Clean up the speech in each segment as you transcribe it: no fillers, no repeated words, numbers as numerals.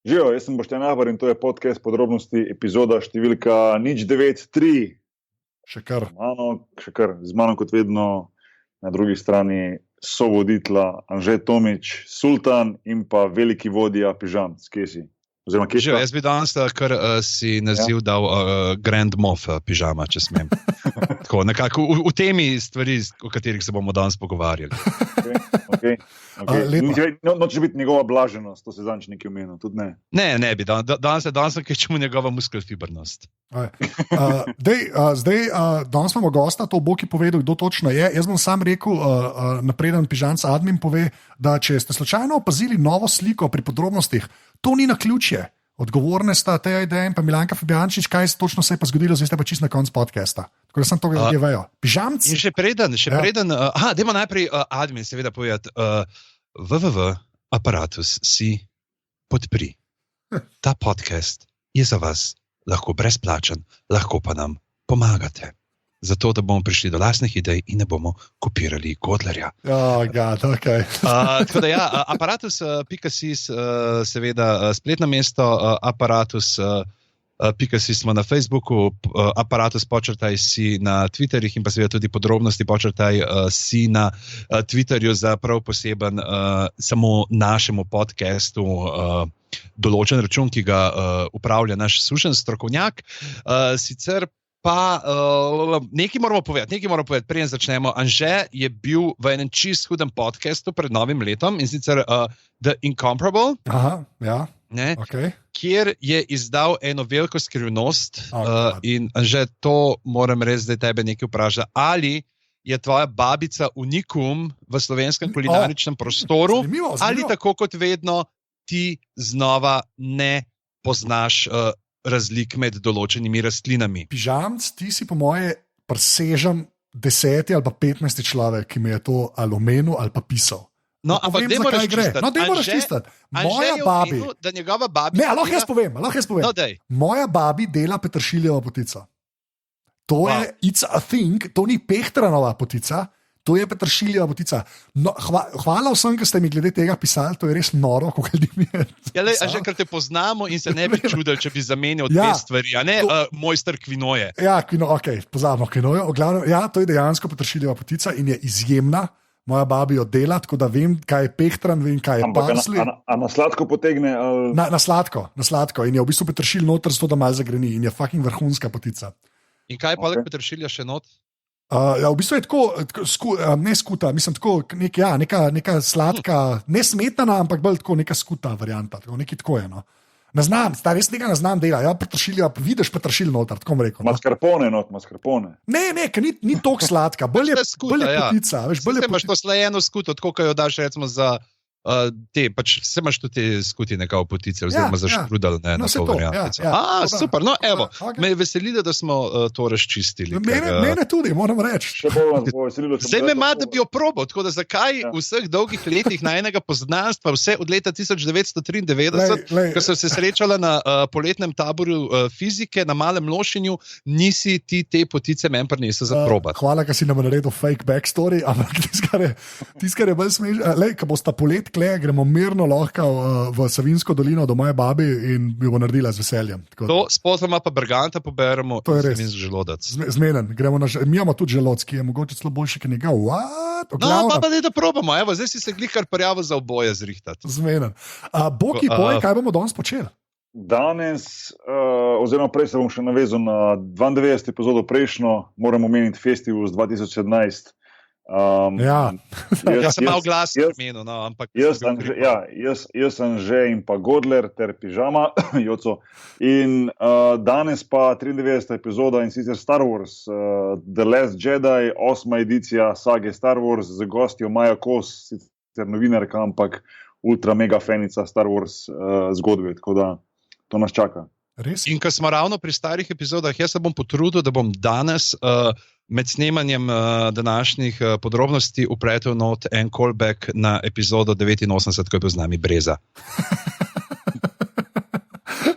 Živijo, jaz sem Boštjan Ahvar in to je podcast podrobnosti, epizoda številka 093. Še kar. Z mano kot vedno na drugi strani sovoditla Anže Tomič, Sultan in pa veliki vodja Pižam. Kje si? Oziroma, kje si? Jaz bi danes kar si naziv dal Grand Moff Pižama, če smem. Tako, nekako v temi stvari, o katerih se bomo danes pogovarjali. Okay. Noče biti njegova blaženost, to se zanč nekaj omenil, tudi ne. Ne bi, danes sem kečemo njegova muskelfibernost. Danes imamo gosta, to bo ki povedal, kdo točno je. Jaz bom sam rekel, napreden Pižamc admin pove, da če ste slučajno opazili novo sliko pri podrobnostih, to ni naključje. Odgovorne sta Teja Ideja in pa Milanka Fabijančič, kaj točno se je pa zgodilo, zdaj ste pa čisto na koncu podcasta. Tako da sem to ljudje vejo. Pižamc? In še preden, dajmo najprej admin seveda povedati, www.aparatus si podpri. Ta podcast je za vas lahko brezplačen, lahko pa nam pomagate. Zato, da bomo prišli do lastnih idej in ne bomo kopirali Godlerja. Okay. Tako da ja, aparatus.si seveda spletno mesto, aparatus.si smo na Facebooku, aparatus_si na Twitterjih in pa seveda tudi podrobnosti _si na Twitterju za prav poseben samo našemu podcastu določen račun, ki ga upravlja naš sužen strokovnjak. Sicer pa nekaj moramo povedati, preden začnemo. Anže je bil v enem čist hudem podcastu pred novim letom in sicer The Incomparable. Aha, ja. Okay. Kjer je izdal eno veliko skrivnost in Anže, to moram res zdaj tebe nekaj vprašati. Ali je tvoja babica unikum v slovenskem kulinaričnem prostoru, zanimivo. Ali tako kot vedno ti znova ne poznaš razlik med določenimi rastlinami. Pižamc, ti si po moje presežem 10 ali pa 15 človek, ki mi je to ali omenil ali pa pisal. No, ampak dajmo razčistiti. Moja babi, da njegova babi... Ne, lahko jaz povem. No, moja babi dela peteršiljeva potica. To je, it's a thing, to ni Pehtranova potica, to je peteršiljeva potica. No, hvala vsem, ki ste mi glede tega pisali, to je res noro, kako ljudi mi je. A že kar te poznamo in se ne bi čudili, če bi zamenjal dve stvari, a ne mojster kvinoje. Ja, pozabimo kvinojo. Ja, to je dejansko peteršiljeva potica in je izjemna. Moja babi jo dela, tako da vem, kaj je pehtran, vem, kaj je parsli. A na sladko potegne? Na sladko. In je v bistvu peteršilj noter, zato da malo zagreni. In je fucking vrhunska potica. In kaj je poleg peteršilja še not? V bistvu je tako, ne skuta, mislim tako, neka sladka, ne smetana, ampak bolj tako neka skuta varianta, tako, nekaj tako je. No. Ne znam, res tega ne znam dela. Ja, vidiš peteršilj noter, tako bom rekel. Mascarpone. Ne, ker ni toliko sladka, bolj je potica. Veš, bolj je imaš to slajeno skuto, tako kot jo daš recimo za te, pač vse imaš tudi te skuti nekako potice, oziroma za štrudel, ne, na to variantico. Super, no evo, me je veselilo, da smo to razčistili. Mene tudi, moram reči. Zdaj me ima, da bi jo probal, tako da zakaj v vseh dolgih letih najnega poznanstva, vse od leta 1993, ko sem se srečala na poletnem taboru fizike na Malem Lošinju, nisi ti te potice meni prinesel za probat. Hvala, ker si nam naredil fake backstory, ampak tiskar je bolj smešno, ko bosta polet gremo mirno lahko v Savinjsko dolino do moje babi in bi bo naredila z veseljem. To spozoma pa Berganta poberemo in se z želodac. Zmenen, mi imamo tudi želodc, ki je mogoče celo boljši, ki njega. Pa da probamo, evo, zdaj si se glihkar prijavil za oboje zrihtati. Zmenen. Boki, povej, kaj bomo danes počeli? Danes, oziroma prej se bom še navezal na 92. epizodo prejšnjo, moram omeniti festival z 2017. Jaz sem malo glasno imenil, no, ampak... Jaz sem že in pa Godler ter Pižama, Joco. In danes pa 93. epizoda in sicer Star Wars, The Last Jedi, 8. edicija sage Star Wars z gostjo Maja Kos, sicer novinarka, ampak ultra mega fanica Star Wars zgodbe, tako da to nas čaka. Res? In ko smo ravno pri starih epizodah, jaz se bom potrudil, da bom danes med snemanjem današnjih podrobnosti upletel not en callback na epizodo 89, ko je bil z nami Breza.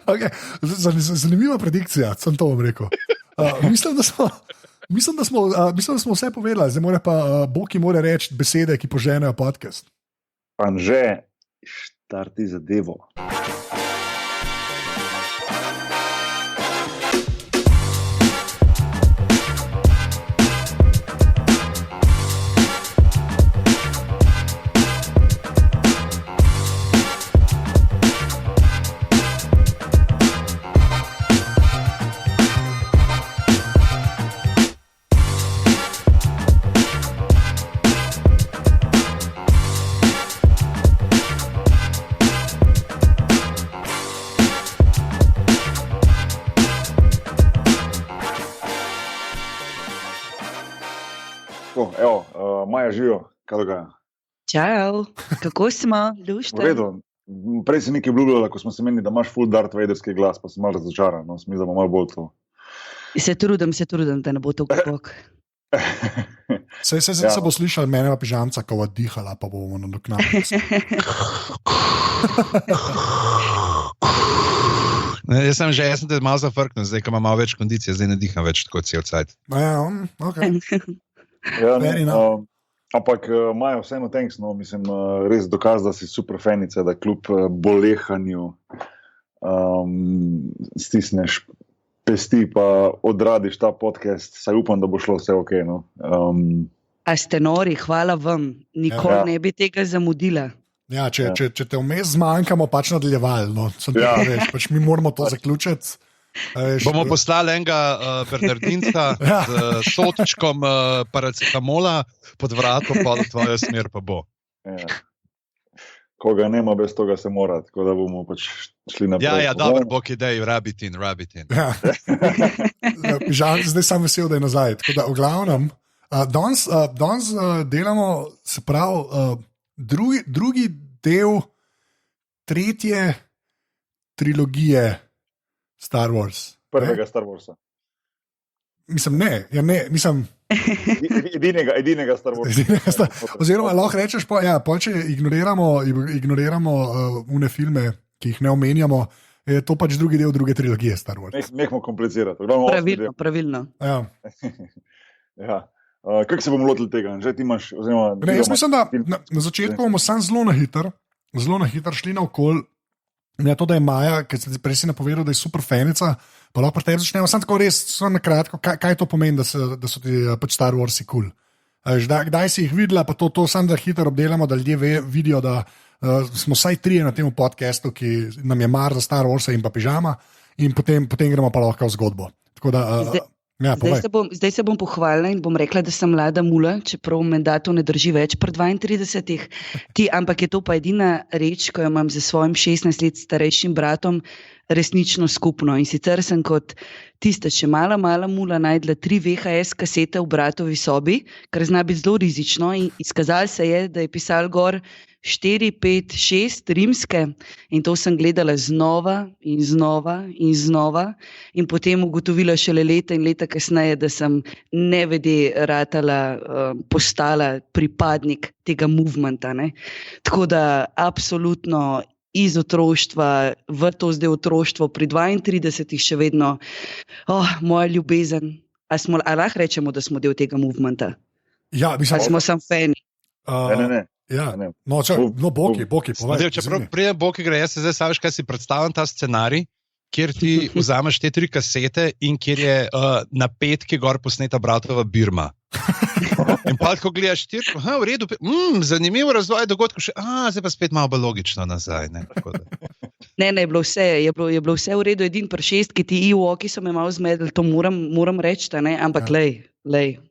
Okay. Zanimiva predikcija, sem to vam rekel. Mislim, da smo vse povedali, zdaj mora pa Boki reči besede, ki poženejo podcast. Anže, štarti zadevo. Maja, živijo, kaj dogaja? Čau, kako smo, Lušta? V redu. Prej si nekaj obljubljala, ko smo se menili, da imaš full Darth Vaderski glas, pa sem malo razočaran, no, smisel, da bomo malo bolj to. Se trudim, da ne bo to globok. Se bo slišal menega pižamca, ko bo dihala, pa bomo nadoknadili. Jaz sem te malo zafrknil, zdaj, ko imam malo več kondicije, zdaj ne diham več tako cel cajt. Okay. Ja, ampak Maja, vseeno thanks, no, mislim, res dokaz, da si super fanica, da kljub bolehanju stisneš pesti, pa odradiš ta podcast, saj upam, da bo šlo vse ok. No. A ste nori, hvala vam, nikoli ne bi tega zamudila. Ja, če te vmes zmanjkamo, pač nadaljevali, no, pač mi moramo to zaključiti. Bomo poslali enega Bernardinca z sotičkom paracetamola pod vratom, pa v tvojo smer pa bo. Ja. Koga nema, bez toga se mora, tako da bomo pač šli naprej. Ja, dobro, bok idej, rabitin. Ja. Zdaj sem vesel, da je nazaj. Tako da, v glavnem, danes delamo, se pravi, drugi del tretje trilogije Star Wars. Prvega Star Warsa. Mislim. Edinega Star Warsa. Oziroma, lahko rečeš, če ignoriramo une filme, ki jih ne omenjamo, je to pač drugi del druge trilogije Star Wars. Nehmo komplicirati. Pravilno. Ja. Ja. Kako se bomo lotili tega? Že ti imaš, jaz mislim, da na začetku bomo samo zelo na hitro šli naokoli. Ne to, da je Maja, ker si prej si napovedal, da je super fanica, pa lahko pri tebi začnemo. Sam tako res, na kratko, kaj to pomeni, da so ti pač Star Warsi cool. Kdaj si jih videla, pa to sam da hitro obdelamo, da ljudje vidijo, da smo vsaj trije na tem podcastu, ki nam je mar za Star Warsa in pa pižama, in potem gremo pa lahko v zgodbo. Tako da, zdaj se bom pohvalila in bom rekla, da sem mlada mula, čeprav menda to ne drži več pri 32. Ampak je to pa edina reč, ko jo imam z svojim 16 let starejšim bratom resnično skupno. In sicer sem kot tista še mala mula najdla 3 VHS kasete v bratovi sobi, kar zna biti zelo rizično, in izkazalo se je, da je pisal gor 4, 5, 6 rimske, in to sem gledala znova in potem ugotovila šele leta in leta kasneje, da sem nevede postala pripadnik tega movementa. Ne? Tako da absolutno iz otroštva v to zdaj otroštvo pri 32 še vedno moja ljubezen. Ali lahko rečemo, da smo del tega movementa? Ja, mislim, ali smo sam fani? Ne. Ja, boki, povej. Čeprav prije boki gre, jaz se zdaj saviš, kaj si predstavljam ta scenarij, kjer ti vzameš te 3 kasete in kjer je na petki gor posneta bratova Birma. In pa ko gledaš tirko, v redu, zanimiv razvoj dogodkov, zdaj pa spet malo bolj logično nazaj. Ne, je bilo vse v redu, edin pri 6, ki ti Ewoki so me malo zmedli, to moram reči, ampak lej,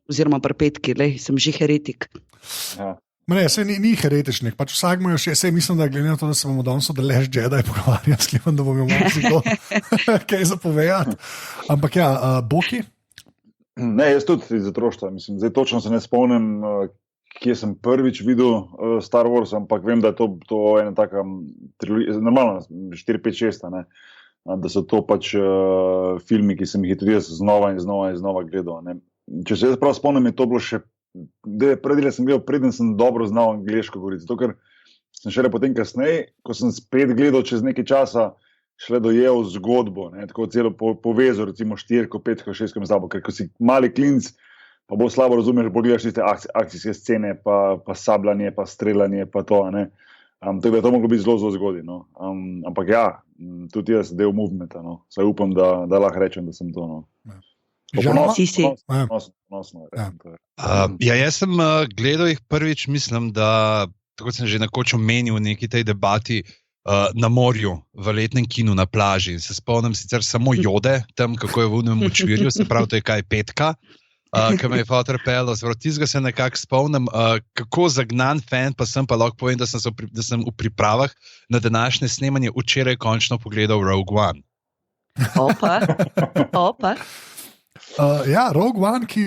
oziroma pri 5, sem že heretik. Ja. Ne, se ni heretičnih, pač vsak mu je še, mislim, da glede na to, da se bomo danes o The Last Jedi pogovarjali, sklepam, da bomo imeli to kaj zapovedati. Ampak boki? Ne, jaz tudi iz otroštva, mislim, zdaj točno se ne spomnim, kje sem prvič videl Star Wars, ampak vem, da je to ena taka trilogija, normalno, 4, 5, 6, ne, da so to pač filmi, ki sem jih tudi jaz znova gledal. Ne. Če se jaz prav spomnim, je to bilo še preden sem dobro znal angleško govoriti. Zato, ker sem šele potem kasneje, ko sem spet gledal čez nekaj časa, šele dojel zgodbo, ne, tako celo povezal, recimo 4, 5, 6 zabo, ker ko si mali klinc, pa bolj slabo razumeš, bolj gledaš tiste akcijske scene, pa sabljanje, pa streljanje, pa to, ne. Tako da je to moglo biti zelo zgodaj, no. Ampak tudi jaz del movementa, no. Saj upam, da lahko rečem, da sem to, no. Jaz sem gledal jih prvič, mislim, da, tako sem že nekoč omenil v neki tej debati, na morju, v letnem kinu na plaži. Se spomnim sicer samo Jode, tam kako je v unem močvirju, se pravi, to je kaj petka, ki me je fotor pelil, tistega se nekako spomnim, kako zagnan fan, pa sem pa lahko povem, da sem v pripravah na današnje snemanje včeraj končno pogledal Rogue One. Opa. Ja, Rogue One, ki,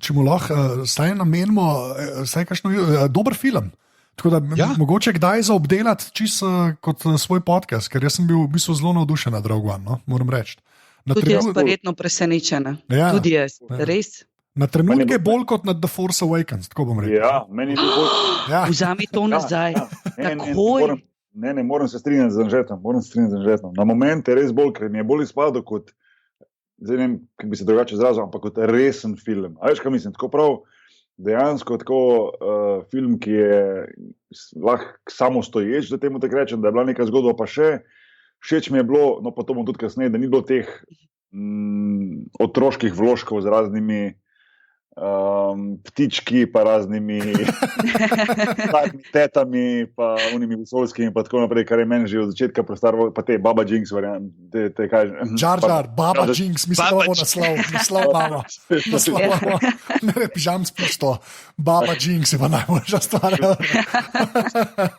če mu lahko staj namenimo, staj kakšno, dober film. Tako da mogoče kdaj za obdelati čisto kot svoj podcast, ker jaz sem bil v bistvu zelo navdušen nad Rogue One, no? Moram reči. Tudi jaz verjetno presenečena. Ja, tudi jaz, res. Na trenutke bolj kot na The Force Awakens, tako bom rekel. Ja, meni je bilo Ja. Vzami to nazaj. Takoj. Ne, moram se strinjati z Anžetom. Na moment je res bolj, ker mi je bolj izpadel kot, zdaj ne vem, kako bi se drugače izrazil, ampak kot resen film. A veš, kaj mislim, tako prav, dejansko tako film, ki je lahko samostoječ, da temu tako rečem, da je bila neka zgodba, pa še všeč mi je bilo, no pa to bom tudi kasneje, da ni bilo teh otroških vložkov z raznimi ptički, pa raznimi tetami, pa unimi vesoljskimi, pa tako naprej, kar je meni že od začetka prestarvo, pa te Baba Jinx variant, te kaj že. Jar Jar, Baba Jinx, mislim, da bo naslov mama. Ne, pižam spusto. Baba Jinx je pa najboljša stvar.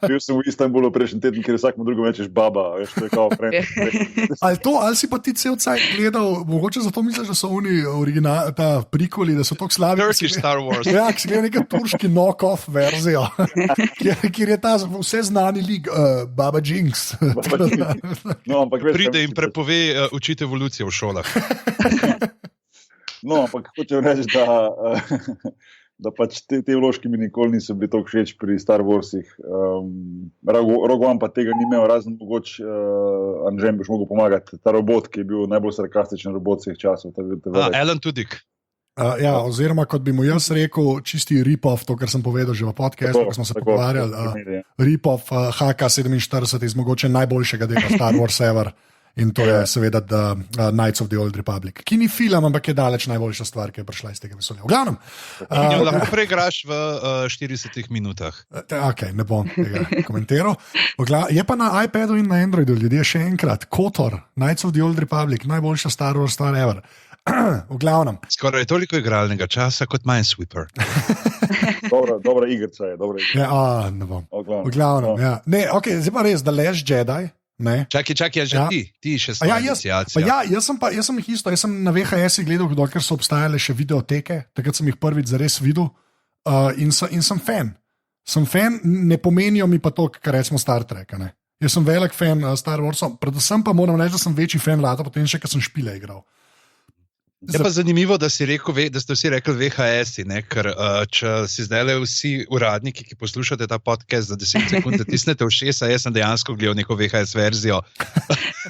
Bil sem v Istanbulu prejšnji teden, kjer vsakmu drugo rečeš baba, veš, to je kao friend. Ali si pa ti cel cajt gledal, mogoče zato misliš, da so oni ta prikoli, da so toliko slabi. Turkish Star Wars. Ja, ki si gledal neka turški knock-off verzijo, kjer je ta vse znani lig, Baba Jinx. No, ampak veš, Pride in prepove učiti evolucijo v šolah. No, ampak hočem reči, da pač te vložki mi nikoli niso bili toliko všeč pri Star Warsih. Rogue One pa tega ni imel, razen mogoče Anžem boš mogel pomagati. Ta robot, ki je bil najbolj sarkastičen robot vseh časov. Alan Tudyk. Ja, oziroma, kot bi mu jaz rekel, čisti rip-off, to, kar sem povedal že v podcastu, ko smo se pogovarjali. Rip-off HK-47 iz mogoče najboljšega dela Star Wars ever. In to je seveda The Knights of the Old Republic. Ki ni film, ampak je daleč najboljša stvar, ki je prišla iz tega vesolja. V glavnem. Lahko preigraš v 40 minutah. Ok, ne bom tega komentiral. Je pa na iPadu in na Androidu, ljudje, še enkrat, KOTOR, Knights of the Old Republic, najboljša Star Wars stvar ever. V glavnem. Skoraj je toliko igralnega časa kot Minesweeper. Dobra igrica je. Ja, ne bom. V glavnem, ja. Ne, ok, zdaj pa res, The Last Jedi. Čakaj, že ti še svoje asociacije. Jaz sem jih isto, jaz sem na VHS-ih gledal, dokler so obstajale še videoteke, takrat sem jih prvič zares videl in sem fan. Sem fan, ne pomenijo mi pa to, kar rečemo Star Trek. Ne? Jaz sem velik fan Star Warsov, predvsem pa moram reči, da sem večji fan lata, potem še, ker sem špile igral. Je pa zanimivo, da ste vsi rekli VHS-i, ker če si zdaj vsi uradniki, ki poslušate ta podcast za 10 sekund, tisnete v šesa, jaz sem dejansko gledal neko VHS verzijo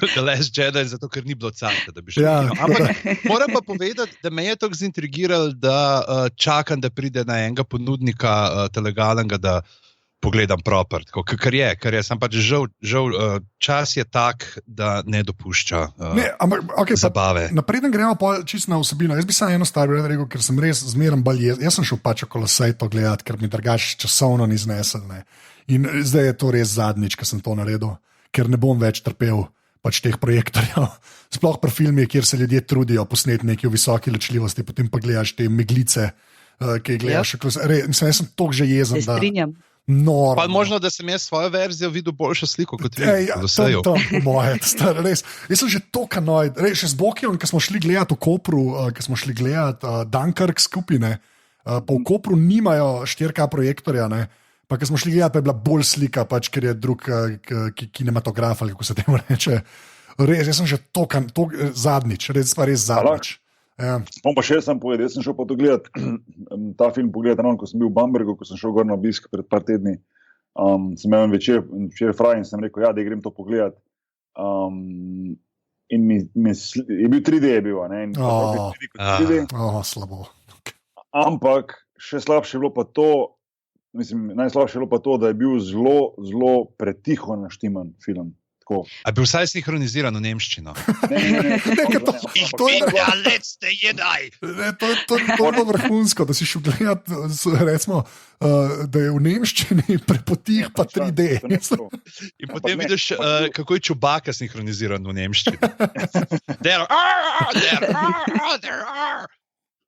The Last Jedi, zato ker ni bilo carte, da bi šel. Ja. Ampak moram pa povedati, da me je to zintrigiralo, da čakam, da pride na enega ponudnika telegalnega, da pogledam proper, kar je, sem pač žal, čas je tak, da ne dopušča zabave. Napreden gremo čisto na vsebino. Jaz bi samo eno stvar rekel, ker sem res zmeren bolj jaz sem šel pač okolo sejto gledati, ker mi drugače časovno ni znesel. Ne. In zdaj je to res zadnjič, ko sem to naredil, ker ne bom več trpel pač teh projektorjev. Sploh pri filmih, kjer se ljudje trudijo posneti nekaj v visoki ločljivosti, potem pa gledaš te meglice, ki jih gledaš. Jaz sem toliko že jezen. Se strinjam. Pa možno, da sem jaz svojo verzijo videl boljšo sliko kot vi. Res. Jaz sem že toliko nojd. Še z Bokijem, ko smo šli gledati v Kopru, ko smo šli gledati Dunkirk skupine, pa v Kopru nimajo 4K projektorja, ne? Pa ko smo šli gledati, pa je bila bolj slika, pač, ker je drug kinematograf, ali kako se temu reče. Res, jaz sem že toliko zadnjič, res zadnjič. Ja. Bom pa še sam povedal, jaz sem šel pa to gledati, ta film pogledati, ko sem bil v Bambergu, ko sem šel gor na obisk pred par tedni. Sem imel večer fraj in sem rekel, da grem to pogledati. In je bil 3D, je bil, ne? In 3D. Slabo. Ampak še slabše je bilo pa to, najslabše je bilo pa to, da je bil zelo, zelo pretiho naštiman film. A bi vsaj sinhroniziran v nemščino? To je vrhunsko, da si šel gledati, recimo, da je v nemščini prepotih pa 3D. In potem vidiš, kako je Čubaka sinhroniziran v nemščini.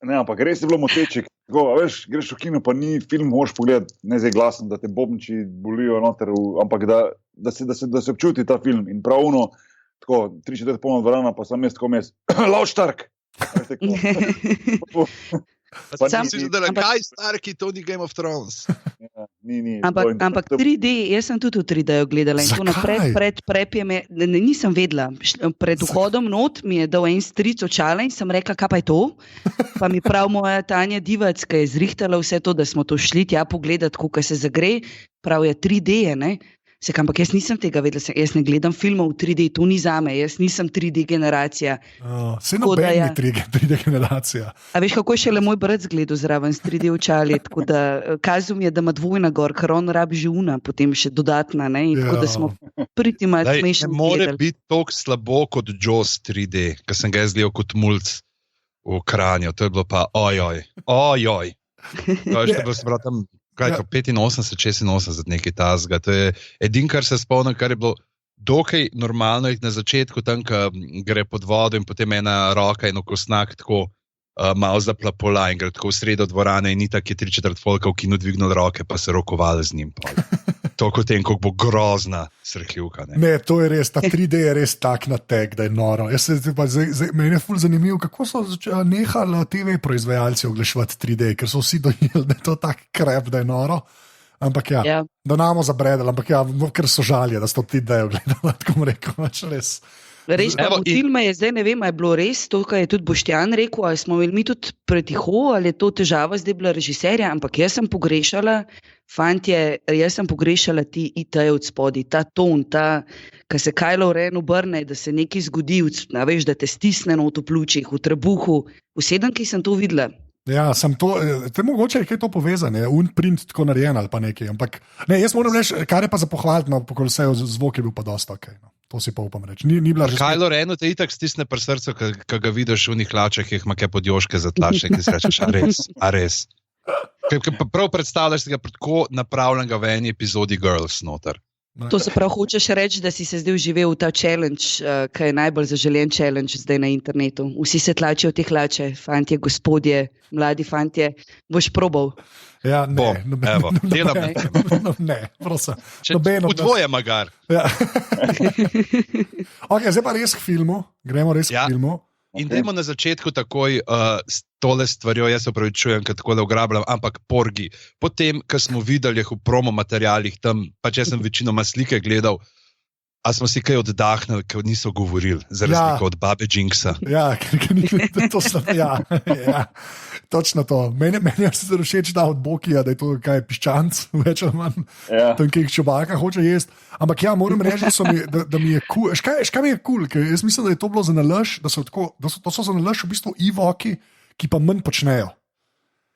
Ne, ampak res je bilo moteče. Veš, greš v kino, pa ni film, moraš pogledati, ne zdaj glasen, da te bobniči bolijo noter, ampak da se občuti ta film. In pravno, tako, 3/4 polna dvorana, pa sem jaz tako mes, Lauštark, Sam si že delal, kaj starki, to ni Game of Thrones. Ja, ni. Ampak 3D, jaz sem tudi v 3D gledala in to naprej pred prepjem, nisem vedela. Pred vhodom not mi je dal en stric očala in sem rekla, kaj pa je to? Pa mi prav moja Tanja Divac, ki je zrihtala vse to, da smo to šli tja pogledati, kako se zagre, prav je 3D, ne? Ampak jaz nisem tega vedela, jaz ne gledam filmov v 3D, to ni zame, jaz nisem 3D generacija. Se noben ni 3D generacija. A veš, kako je šele moj brat zgledal zraven s 3D očali, tako da kazal mi je, da ima dvojna gor, ker on rabi že una, potem še dodatna, ne, in tako da smo priti malo smešni. Ne more biti toliko slabo kot Jaws 3D, ker sem ga jaz gledal kot mulc v Kranju, to je bilo pa ojoj. To je še bilo se prav tam, kaj, 85, 86, nekaj tazga. To je edin, kar se spomnim, kar je bilo dokaj normalno, na začetku tam, ko gre pod vodo in potem ena roka in okosnak tako malo zaplapola in gre tako v sredo dvorane in ni tak je 3/4 folka v kinu dvignil roke, pa se rokovali z njim. Toliko tem, kako bo grozna srhljivka. Ne, to je res, ta 3D je res tak nateg, da je noro. Meni je ful zanimivo, kako so nehali TV proizvajalci oglaševati 3D, ker so vsi dojeli, da je to tak krep, da je noro. Ampak ja, da namo zabredali, ampak ja, ker so žalje, da so ti idejo gledali, tako rekel, res. Res pa v filme je zdaj, ne vem, je bilo res to, kar je tudi Boštjan rekel, ali smo imeli mi tudi pretiho, ali je to težava zdaj bila režiserja, ampak jaz sem pogrešala, fantje, jaz sem pogrešala ti IT od spodi, ta ton, ko se Kylo Ren obrne, da se nekaj zgodi, veš, da te stisne v pljučih, v trebuhu, v sedemki sem to videla. Ja, sem to, te mogoče je kaj to povezane, print tako narejen ali pa nekaj, ampak ne, jaz moram reči, kar je pa za pohvaliti, no, pokoli vse zvok je bil pa dosta okej, no. To si pa upam reči. Ni bila že Kylo Renu te itak stisne pri srcu, ko ga vidiš v unih hlačah, ki jih ima kaj podjoške zatlačne, ki si rečeš, a res. Prav predstavljaš si ga tako napravljenega v eni epizodi Girls noter. To se prav hočeš reči, da si se zdaj vživel v ta challenge, ki je najbolj zaželen challenge zdaj na internetu. Vsi se tlačijo v te hlače, fantje, gospodje, mladi fantje. Boš probal? Ja, ne. Evo, delam. Ne, prosim. V dvoje magar. Ja. Ok, zdaj pa res k filmu. Gremo res k filmu. In dajmo na začetku takoj s tole stvarjo, jaz se opravičujem, ker takole ugrabljam, ampak porgi. Potem, ko smo videli v promo materialih tam, pa če sem večinoma slike gledal, a smo si kaj oddahnili, ker niso govorili, za razliko od babe Jinxa. Ja, to sem, ja, točno to. Meni je sicer všeč ta od Bokija, da je to kaj piščanc, več ali manj, tam kek čobaka hoče jesti. Ampak ja, moram reči, da mi je kul. Škaj mi je kul, ker jaz mislim, da je to bilo za nalaž, da so za nalaž v bistvu Ewoki, ki pa manj počnejo.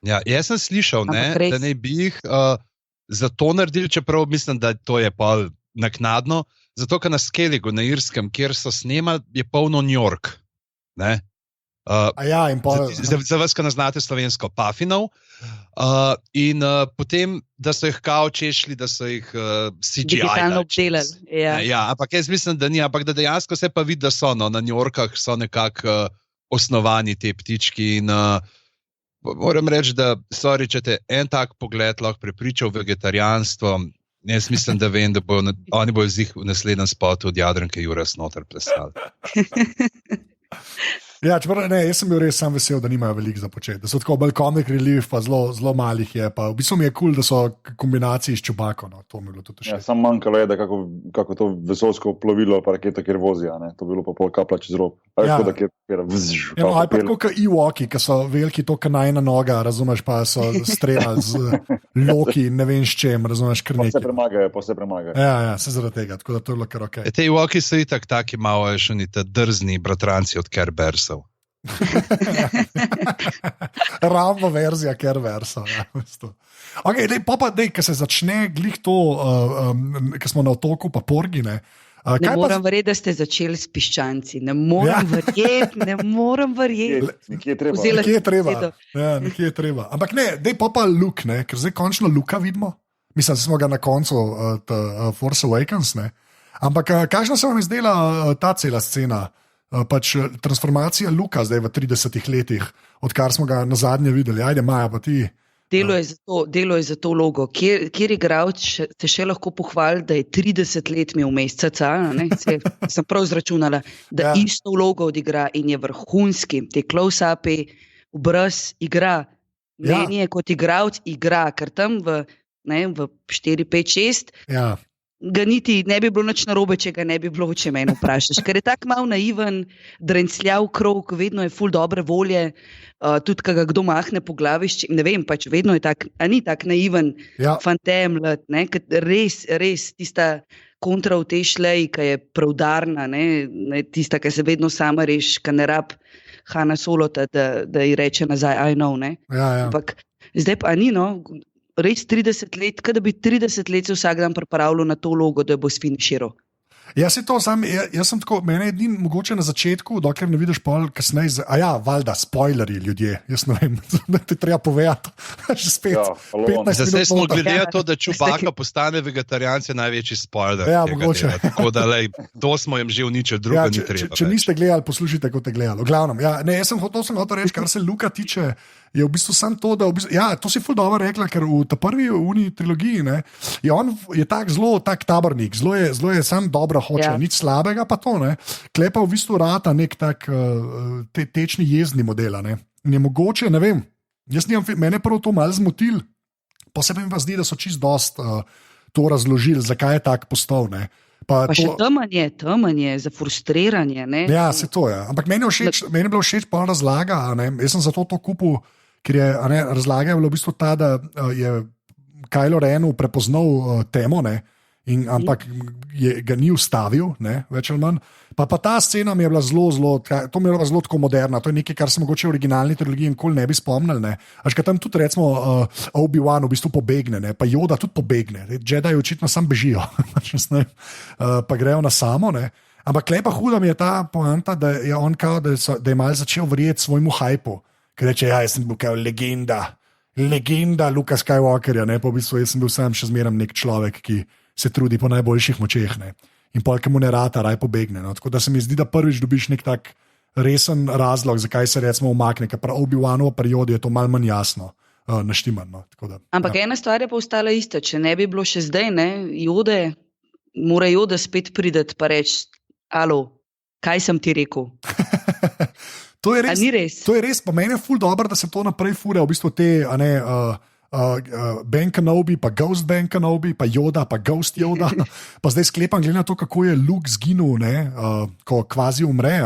Ja, jaz sem slišal, da ne bi jih zato naredili, čeprav mislim, da to je pa naknadno, zato, ker na Skelligu, na Irskem, kjer so snemali, je polno New York. Za vas, ki ne znate slovensko, Puffinov. In potem, da so jih kao češli, da so jih CGI. Digitalno obdelali. Ja, ampak jaz mislim, da ni, ampak da dejansko se pa vidi, da so na New Yorkah so nekako osnovani te ptički in moram reči, da če te en tak pogled lahko prepričal vegetarijanstvo, jaz mislim, da vem, da oni bojo v naslednjem spotu od Jadranke Juras noter plesali. Ja, čeprav ne, jaz sem bil res sam vesel, da nimajo veliko za početi. Da so tako bolj comic relief, pa zelo malih je. Pa v bistvu mi je kul, da so kombinaciji s čobakom. No, to mi je bilo tudi všeč. Ja, samo manjkalo je, da kako to vesoljsko plovilo pa raketa, kjer vozijo. To bi bilo pa pol kapla čez rob. Ja. Ali pa tako kot Ewoki, ki so veliki, to kana ena noga, razumeš, pa so streljali z loki in ne vem s čem, razumeš, kar nekaj. Pa se premagajo. Ja, se zaradi tega, tako da to je bilo kar okej. Te Ewoki so itak taki malo šunite drzni bratranci od Care Bearsov. Ravno verzija Care Bearsov. Ja, okay, ko se začne glih to, ko smo na otoku, pa porgine. Ne moram verjeti, da ste začeli s piščanci. Ne moram verjeti. Nekje je treba. Nekje je treba. Ampak ne, dej pa Luke, ne, ker zdaj končno Luka vidimo. Mislim, da smo ga na koncu Force Awakens, ne. Ampak kakšna se vam je zdela ta cela scena? Pač transformacija Luka zdaj v 30 letih, odkar smo ga na zadnje videli. Ajde, Maja, pa ti. Delo je za to logo. Kjer igralec se še lahko pohvali, da je 30 let imel meseca, sem prav izračunala, da isto vlogo odigra in je vrhunski. Te close-upi, obraz igra. Meni je kot igralec igra, ker tam v 4, 5, 6 ga niti ne bi bilo nič narobe, če ga ne bi bilo, če mene vprašaš. Ker je tako malo naiven, drencljav krog, vedno je ful dobre volje, tudi ko ga kdo mahne po glavi, ne vem, pač vedno je tak, a ni tak naiven fantem, res tista kontra v tej šleji, ki je preudarna, tista, ki se vedno sama reši, ki ne rab Hana Solota, da ji reče nazaj, I know, Ampak zdaj pa ni, res 30 let, kada bi 30 let se vsak dan pripravljal na to vlogo, da bo sfiniširal. Jaz sem tako, mene je mogoče na začetku, dokler ne vidiš pol kasneje, valjda, spoilerji ljudje, jaz ne vem, da ti treba povedati, že spet. Zdaj smo glede na to, da Čubaka postane vegetarijanc, je največji spoiler. Mogoče. Tako da, to smo jim že uničili, druga ni treba. Če niste gledali, poslušajte, kot te gledali. V glavnem, jaz sem hotel reči, kar se Luka tiče, je v bistvu samo to, da to si ful dobro rekla, ker v ta prvi trilogiji, je zelo tak tabornik, zelo je sam dobro hoče, nič slabega pa to, Klepa v bistvu rata nek tak tečni jezni model, In je mogoče, ne vem, mene prvo to malo zmotil, posebej mi pa zdi, da so čist dost to razložili, zakaj je tak postal, Pa še temen je, za frustriranje, Ja, se to je, ampak meni je bilo všeč pol razlaga, jaz sem zato to kupil, ker je razlaga je bilo v bistvu ta, da je Kylo Renu prepoznal temo, ampak ga ni ustavil, več ali manj. Pa ta scena mi je bila zelo, to mi je bila zelo tako moderna, to je nekaj, kar se mogoče v originalni trilogiji nikoli ne bi spomnili. Až tam tudi recimo Obi-Wan v bistvu pobegne, pa Yoda tudi pobegne, Jedi očitno sam bežijo, pa grejo na samo. Ampak lepa huda mi je ta poanta, da je on kao, da je mal začel verjeti svojemu hajpu, ker reče, jaz sem bil kao legenda Luka Skywalkerja, pa v bistvu jaz sem bil sam še zmeram nek človek, ki se trudi po najboljših močeh, in polk mu ne rata, raj pobegne. Tako da se mi zdi, da prvič dobiš nek tak resen razlog, zakaj se recimo umakne, ker prav Obi-Wanovo periodi je to malo manj jasno naštimano. Ampak ena stvar je pa ostala ista, če ne bi bilo še zdaj, mora Yoda spet prideti pa reči, alo, kaj sem ti rekel? To je res, pa meni je ful dobro, da se to naprej fure, v bistvu te, Ben Kenobi, pa Ghost Ben Kenobi, pa Yoda, pa Ghost Yoda. Pa zdaj sklepam, glede na to, kako je Luke zginil, ko kvazi umre,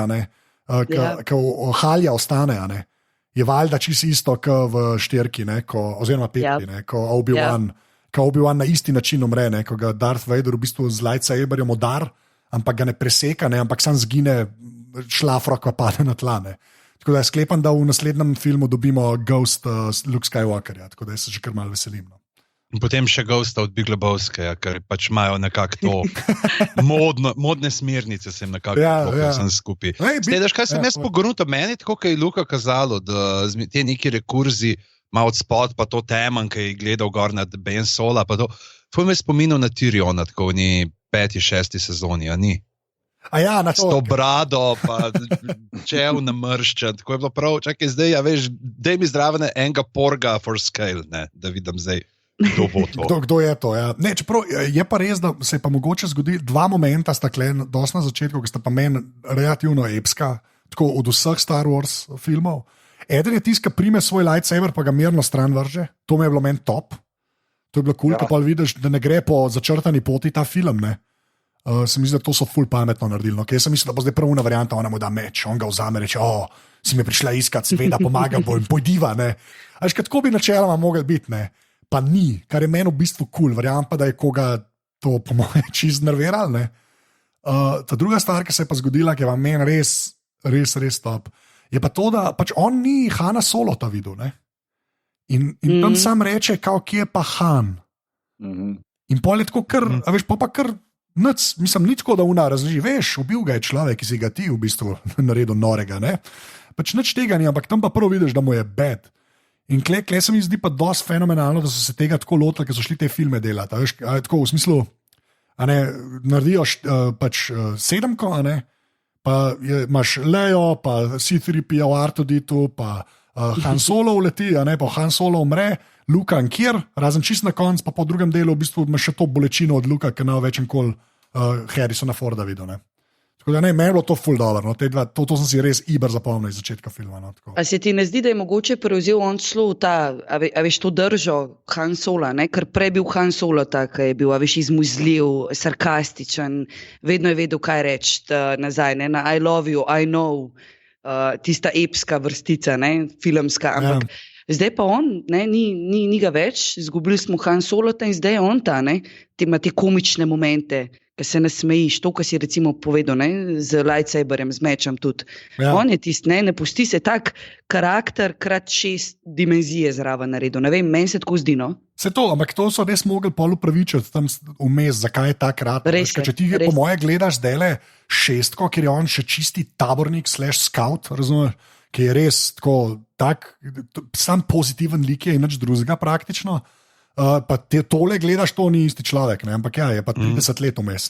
ko Halja ostane. Je valjda čisto isto, kot v štirki, oziroma petki, ko Obi-Wan na isti način umre, ko ga Darth Vader v bistvu z lightsaberjem udar, ampak ga ne preseka, ampak sam zgine, šlafrok pa pade na tla. Tako da sklepam, da v naslednjem filmu dobimo Ghost Luke Skywalkerja, tako da se že kar malo veselim. Potem še Ghosta od Big Lebowskega, ker pač imajo nekako to modne smernice, se jim nekako vsem skupaj. Sledeš, kaj sem jaz pogruntil, meni tako, kaj je Luka kazalo, da te neki rekurzi malo od spod, pa to temen, ki je gledal gor nad Ben Sola, pa to me je spominil na Tyriona, tako v njej 5., 6. sezoni, a ni? Na to. S to brado, pa čel namrščen, tako je bilo prav, čakaj zdaj, daj mi zdraven enega porga for scale, da vidim zdaj, kdo bo to. Kdo je to, čeprav je pa res, da se je pa mogoče zgoditi, dva momenta sta kle, dosti na začetku, ki sta pa meni relativno epska, tako od vseh Star Wars filmov. Eden je tisti, ki prime svoj lightsaber, pa ga mirno stran vrže, to mi je bilo meni top, to je bilo cool, ko pa vidiš, da ne gre po začrtani poti ta film, se mi zdi, da to so ful pametno naredili. Jaz sem mislil, da bo zdaj prvna varianta, ona mu da meč, on ga vzame, reče, si me prišla iskat, seveda pomagam, pojdiva, tako bi načeloma mogel biti, pa ni, kar je meni v bistvu cool, verjamem pa, da je koga to po moje čist nerviral, Ta druga stvar, ki se je pa zgodila, ki je vam meni res top, je pa to, da pač on ni Hana Solota videl, in tam sam reče, kao, kje je pa Han. In pol je tako kar, pa kar mislim, ni tako, da razloži, ubil ga je človek, ki si ga ti v bistvu naredil norega, Pač nič tega ni, ampak tam pa prvo vidiš, da mu je bad. In kle se mi zdi pa dosti fenomenalno, da so se tega tako lotili, ker so šli te filme delati. Tako v smislu, naredijo pač 7, pa imaš Leo, pa C-3PO, R2-D2, pa Han Solo uleti, pa Han Solo umre, Luka in Kjer, razen čist na koncu, pa po drugem delu v bistvu ima še to bolečino od Luka, ki ne več nikoli Harrisona Forda videl. Ne. Tako da ne, meni je bilo to ful dobro, no. To sem si res iber zapomnil iz začetka filma. No, a se ti ne zdi, da je mogoče prevzel on celo a veš to držo Han Sola, ne? Ker prej bil Han Solo tak, je bil, a veš, izmuzljiv, sarkastičen, vedno je vedel, kaj reči nazaj, ne? Na I love you, I know, tista epska vrstica, ne? Filmska, ampak zdaj pa on, ne? Ni ga več, izgubili smo Han Solota in zdaj je on ta, ne? Ima te komične momente, ki se ne smejiš, to, kar si recimo povedal, ne, z lightsaberjem, z mečem tudi. Ja. On je tisti, ne pusti se tak karakter krat 6 dimenzije zraven naredil. Ne vem, meni se tako zdi, no. Se to, ampak to so res mogli pol upravičiti tam vmes, zakaj je ta kratek. Če ti po moje gledaš zdajle 6, ker je on še čisti tabornik /scout, razumeš, ki je res tak, sam pozitiven lik je in nič drugega praktično. Pa tole gledaš, to ni isti človek, ne? Ampak je pa 30 let vmes.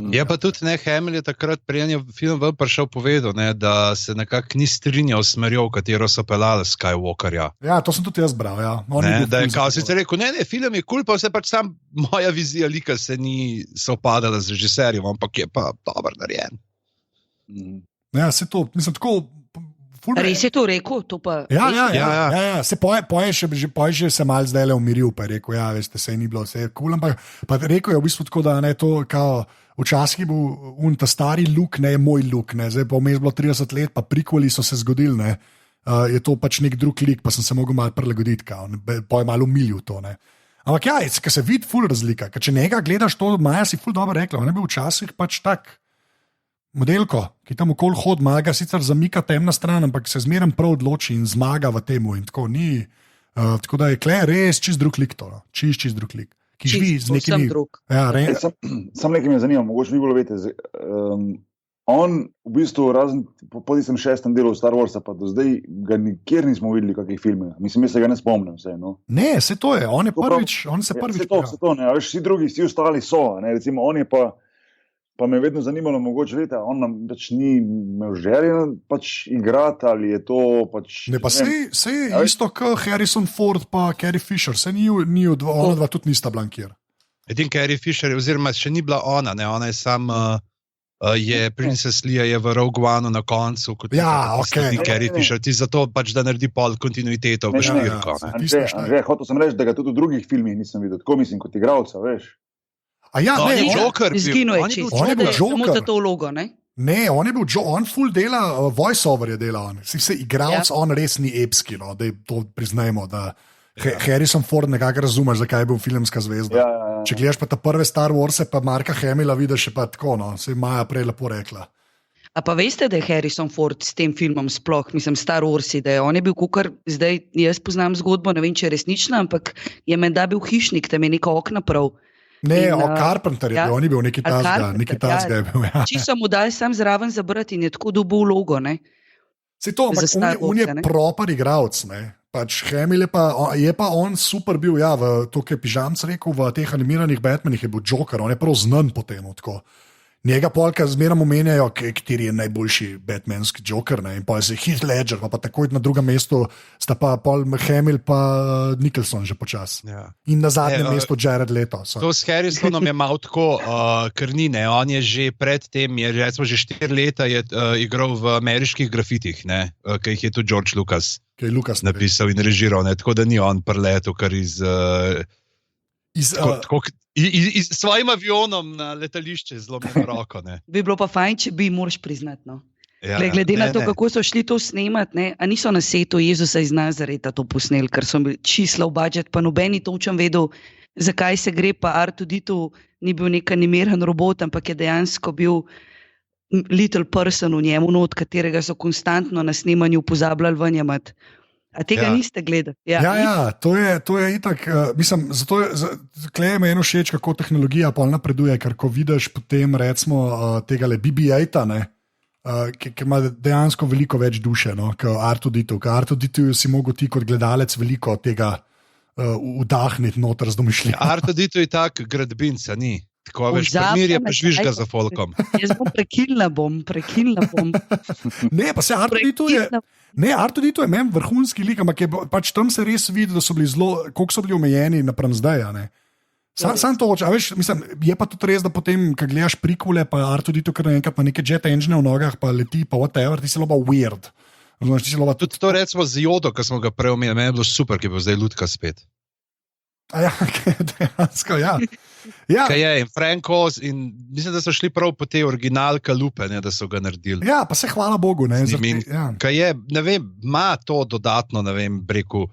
Je pa tudi Hamill je takrat, preden je film ven prišel, povedal, ne, da se nekako ni strinjal s smerjo, v katero so pelali Skywalkerja. Ja, to sem tudi jaz bral. Ja. Da je kao sicer rekel, ne, film je kul, pa vse pač sam moja vizija lika se ni sopadala z režiserjem, ampak je pa dobro narejen. Ja, se to, mislim, tako... Res je to rekel? To pa ja. Se poje se mal zdaj le umiril, pa je rekel, ja, veste, se ni bilo vse kul, ampak pa rekel je v bistvu tako, da ne, to kao, včasih je bil ta stari Luke, ne, je moj Luke, ne, zdaj pa vmes bilo 30 let, pa prikoli so se zgodili, ne, je to pač nek drug lik, pa sem se mogel malo prilagoditi, kao, pa je malo umilil to, ne. Ampak ja, ker se vidi ful razlika, ker če njega gledaš to, Maja si ful dobro rekla, on je bil včasih pač tak, modelko, ki tam okoli hod, maga sicer zamika temna stran, ampak se zmeraj prav odloči in zmaga v temu in tako ni. Tako da je Claire res čist drug lik to, čist drug lik, ki živi z nekimi... Ja, sam nekaj me zanima, mogoče vi bolj vete, on v bistvu razen po tistem 6. delu Star Warsa pa do zdaj ga nikjer nismo videli kakih filmov. Mislim, se ga ne spomnim vse, no. Ne, se to je, on je prvič, on se prvič... Se to, ne, veš, vsi drugi, vsi ostali so, ne, recimo on je pa me je vedno zanimalo, mogoče leta, on nam pač ni imel želje pač igrati, ali je to pač... Ne, pa se je isto kot Harrison Ford pa Carrie Fisher, se ni ona dva tudi nista blankir. Edin Carrie Fisher, oziroma še ni bila ona, ne, ona je sam, je Princess Leia je v Rogue One na koncu, kot Carrie Fisher, ti zato pač, da naredi pol kontinuiteto v štirko. Hotel sem reči, da ga tudi v drugih filmih nisem videl, tako mislim kot igralca, veš. A ja, ne, Joker izginil je čisto. On je bil Joker. Samo za to vlogo, ne? Ne, on je bil on full dela, voice-over je delal on. Se igralec, on res ni epski, no, da to priznajmo, da Harrison Ford nekako razumeš, zakaj je bil filmska zvezda. Ja. Če gledaš pa ta prve Star Warse, pa Marka Hamilla vidiš še pa tako, no, se je Maja prej lepo rekla. A pa veste, da je Harrison Ford s tem filmom sploh, mislim, Star Warsi, da je on je bil kukar, zdaj jaz poznam zgodbo, ne vem, če je resnična, ampak je menda bil hišnik, tam je neka okna prav. Ne, Carpenter je bil, on je bil neki tazga je bil. Ja. Či so mu dali sam zraven zabrati in je tako dobil vlogo, ne? Se to, ampak on je proper igralec, ne? Pač Hamill je pa on super bil, ja, to, kar je Pižamc rekel, v teh animiranih Batmanih je bil Joker, on je prav znan po tem, tako. Njega polka zmeraj omenjajo, kateri je najboljši batmanski Joker, ne? In pa je Heath Ledger, pa takoj na drugem mestu sta pa Paul Hamill pa Nicholson že počas. Ja. In na zadnjem mestu Jared Leto. To s Harrisonom je malo tako, ker ni, ne, on je že predtem, recimo že 4 leta je igral v ameriških grafitih, ne, ki jih je tudi George Lucas napisal in režiral, ne, tako da ni on preletel, kar iz svojim avionom na letališče zelo roko. Bi bilo pa fajn, če bi moraš priznati. No. Ja, glede na to, kako so šli to snemati, a niso na setu Jezusa iz Nazareta to posneli, ker so bili čisla v budžet, pa nobeni točen vedel, zakaj se gre, pa R2D2 ni bil nek animiran robot, ampak je dejansko bil little person v njemu, od katerega so konstantno na snemanju pozabljali ven jemati. A tega niste gledali? Ja, to je itak, mislim, zato je meni všeč, kako tehnologija pol napreduje, ker ko vidiš potem recimo tega BB-8, ki ima dejansko veliko več duše, no, kot R2D2. R2D2 si mogel ti kot gledalec veliko tega vdahniti noter z domišljijo. R2D2 je tak gradbinca, ni? Tako, veš, primirje pa žvižga za folkom. Jaz bom prekinila bom. Ne, pa se R2D2 je meni vrhunski lik, ampak pač tam se res vidi, da so bili zelo, koliko so bili omejeni napram zdaj. Sam to hoče, veš, mislim, je pa tudi res, da potem, ko gledaš prikole, pa R2D2 kar naenkrat ima neke jet engine v nogah, pa leti, pa whatever, ti si loba weird. Tudi to recimo z Jodo, ko smo ga prej omenili, meni je bilo super, ki je bil zdaj lutka spet. Ja, dejansko, ja. Kaj je, in Frank Oz, in mislim, da so šli prav po te originalke lupe, ne, da so ga naredili. Ja, pa se hvala Bogu. Kaj je, ne vem, ima to dodatno, ne vem, breku,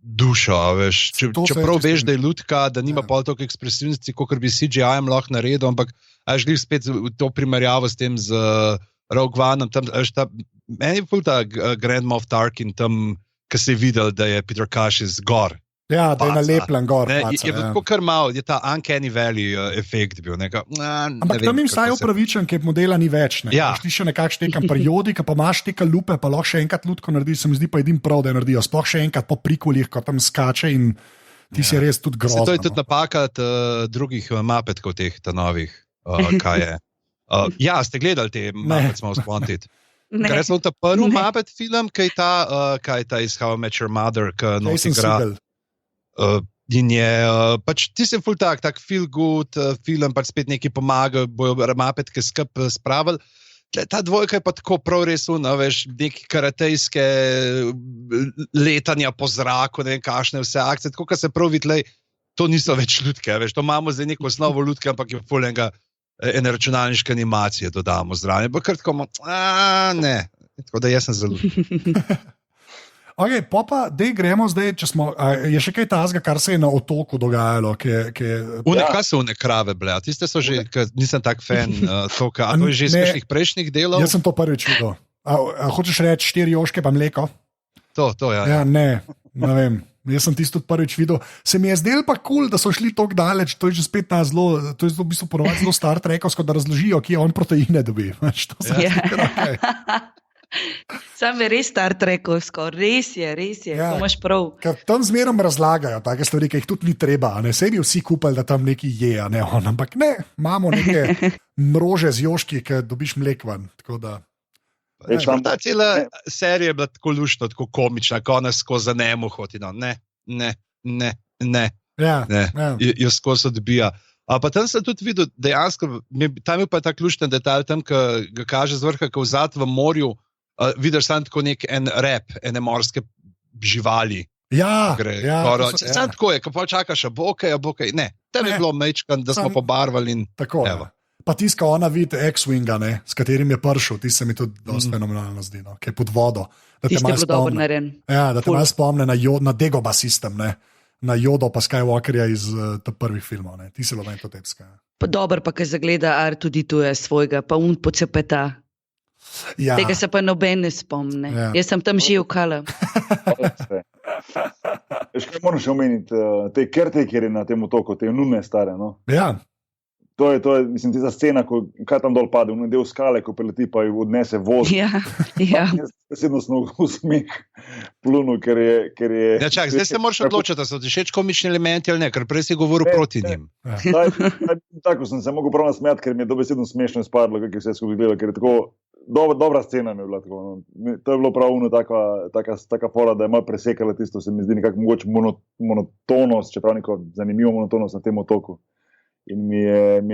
dušo, veš. Čeprav veš, da je lutka, da nima pol toliko ekspresivnosti, kot bi CGI-em lahko naredil, ampak až glih spet v to primerjavo s tem z Rogue One, tam, meni je ful ta Grand Moff Tarkin tam, ko se je videl, da je Peter Cushing zgor. Ja, da je nalepljen gor. Je tako kar malo, je ta uncanny valley efekt bil. Ampak tam jim saj upravičen, ker modela ni več. Ja. Ti še nekakšen tekam periodika, pa imaš teka lupe, pa lahko še enkrat lutko narediš, se mi zdi pa edin prav, da je naredijo. Sploh še enkrat po prikolih, ko tam skače in ti si res tudi grozen. To je tudi napaka drugih mapetkov teh novih, kaj je. Ja, ste gledali te Muppets Most Wanted? Ker je ta prvi Muppet film, kaj je ta iz How I Met Your Mother, ki nosi igra. In je pač ti se ful tak feel good film, pač spet neki pomaga, bojo Muppetke skupaj spravili. Ta dvojka je pa tako prav res veš, neki karatejske letanja po zraku, ne vem kakšne vse akcije, tako kot se prav vidi, to niso več ljudke, veš, to imamo zdaj neko osnovo ljudke, ampak je ful ene računalniške animacije dodamo zraven. Pa kar tako, ne, tako da jaz sem zelo. Ok, pa dej gremo zdaj, če smo, je še kaj tazga, kar se je na otoku dogajalo? Kaj so one krave, ble? Tiste so že, nisem tak fan toka, a to je že iz kakšnih prejšnjih delov? Jaz sem to prvič videl. A hočeš reči 4 joške pa mleko? To, ja. Ja, ne vem. Jaz sem tisto prvič videl. Se mi je zdelo pa kul, da so šli tako daleč, to je že spet na zelo, to je v bistvu ponovadi zelo Star Trekovsko, da razložijo, kje on proteine dobi. Sam je res Star Trekovsko, res je, ja, to imaš prav. Ker tam zmerom razlagajo take stvari, ki jih tudi ni treba, ne se bi vsi kupali, da tam neki je, ne on, ampak ne, imamo neke mrože z joški, ki dobiš mlek ven, tako da. Ta cela serija je bila tako luštno, tako komična, ko nas skozi nemo hoti, no, ne. Ja. Jo skozi odbija. Pa tam sem tudi videl, dejansko, tam je pa tak lušten detalj, tam, ko ga kaže z vrha, ko vzad v morju, vidiš sam tako en rep, ene morske živali. Ja. Sam tako je, ko pa čakaš, a bokaj, ne. Tam je bilo mečkan, da smo pobarvali in tako, evo. Pa tiska ona vidi X-Winga, s katerim je prišel, ti se mi tudi dosti fenomenalno zdi, no, ki je pod vodo. Tiste je bilo dobro narejen. Ja, da te malo spomne na Dagobah sistem, ne. Na Jodo pa Skywalkerja iz prvih filmov, ne. Ti se lo meni to tepska. Pa dober pa, kaj zagleda R2D2 svojega, pa pocepeta. Ja. Tega se pa noben ne spomne. Ja. Jaz sem tam že ukala. Kaj moram še omeniti, te caretakerje na tem otoku, te nune stare, no? Ja. To je, mislim, tista scena, kaj tam dol pade, v del skale, ko preleti, pa jo odnese voz. Ja. Sedno sem v smeh plunil, ker je... Ja, čak, zdaj se moraš odločiti, da so ti všeč komični elementi ali ne, ker prej si govoril proti njim. Tako sem se mogel prav nasmejati, ker mi je dobesedno smešno izpadlo, kaj je vse skupaj gledalo, ker je tako dobra scena mi je bila. Tako, no. To je bilo pravno taka fora, da je malo presekala tisto, se mi zdi nekako mogoče monotonost, čeprav neko zanimivo monotonost na tem otoku. In mi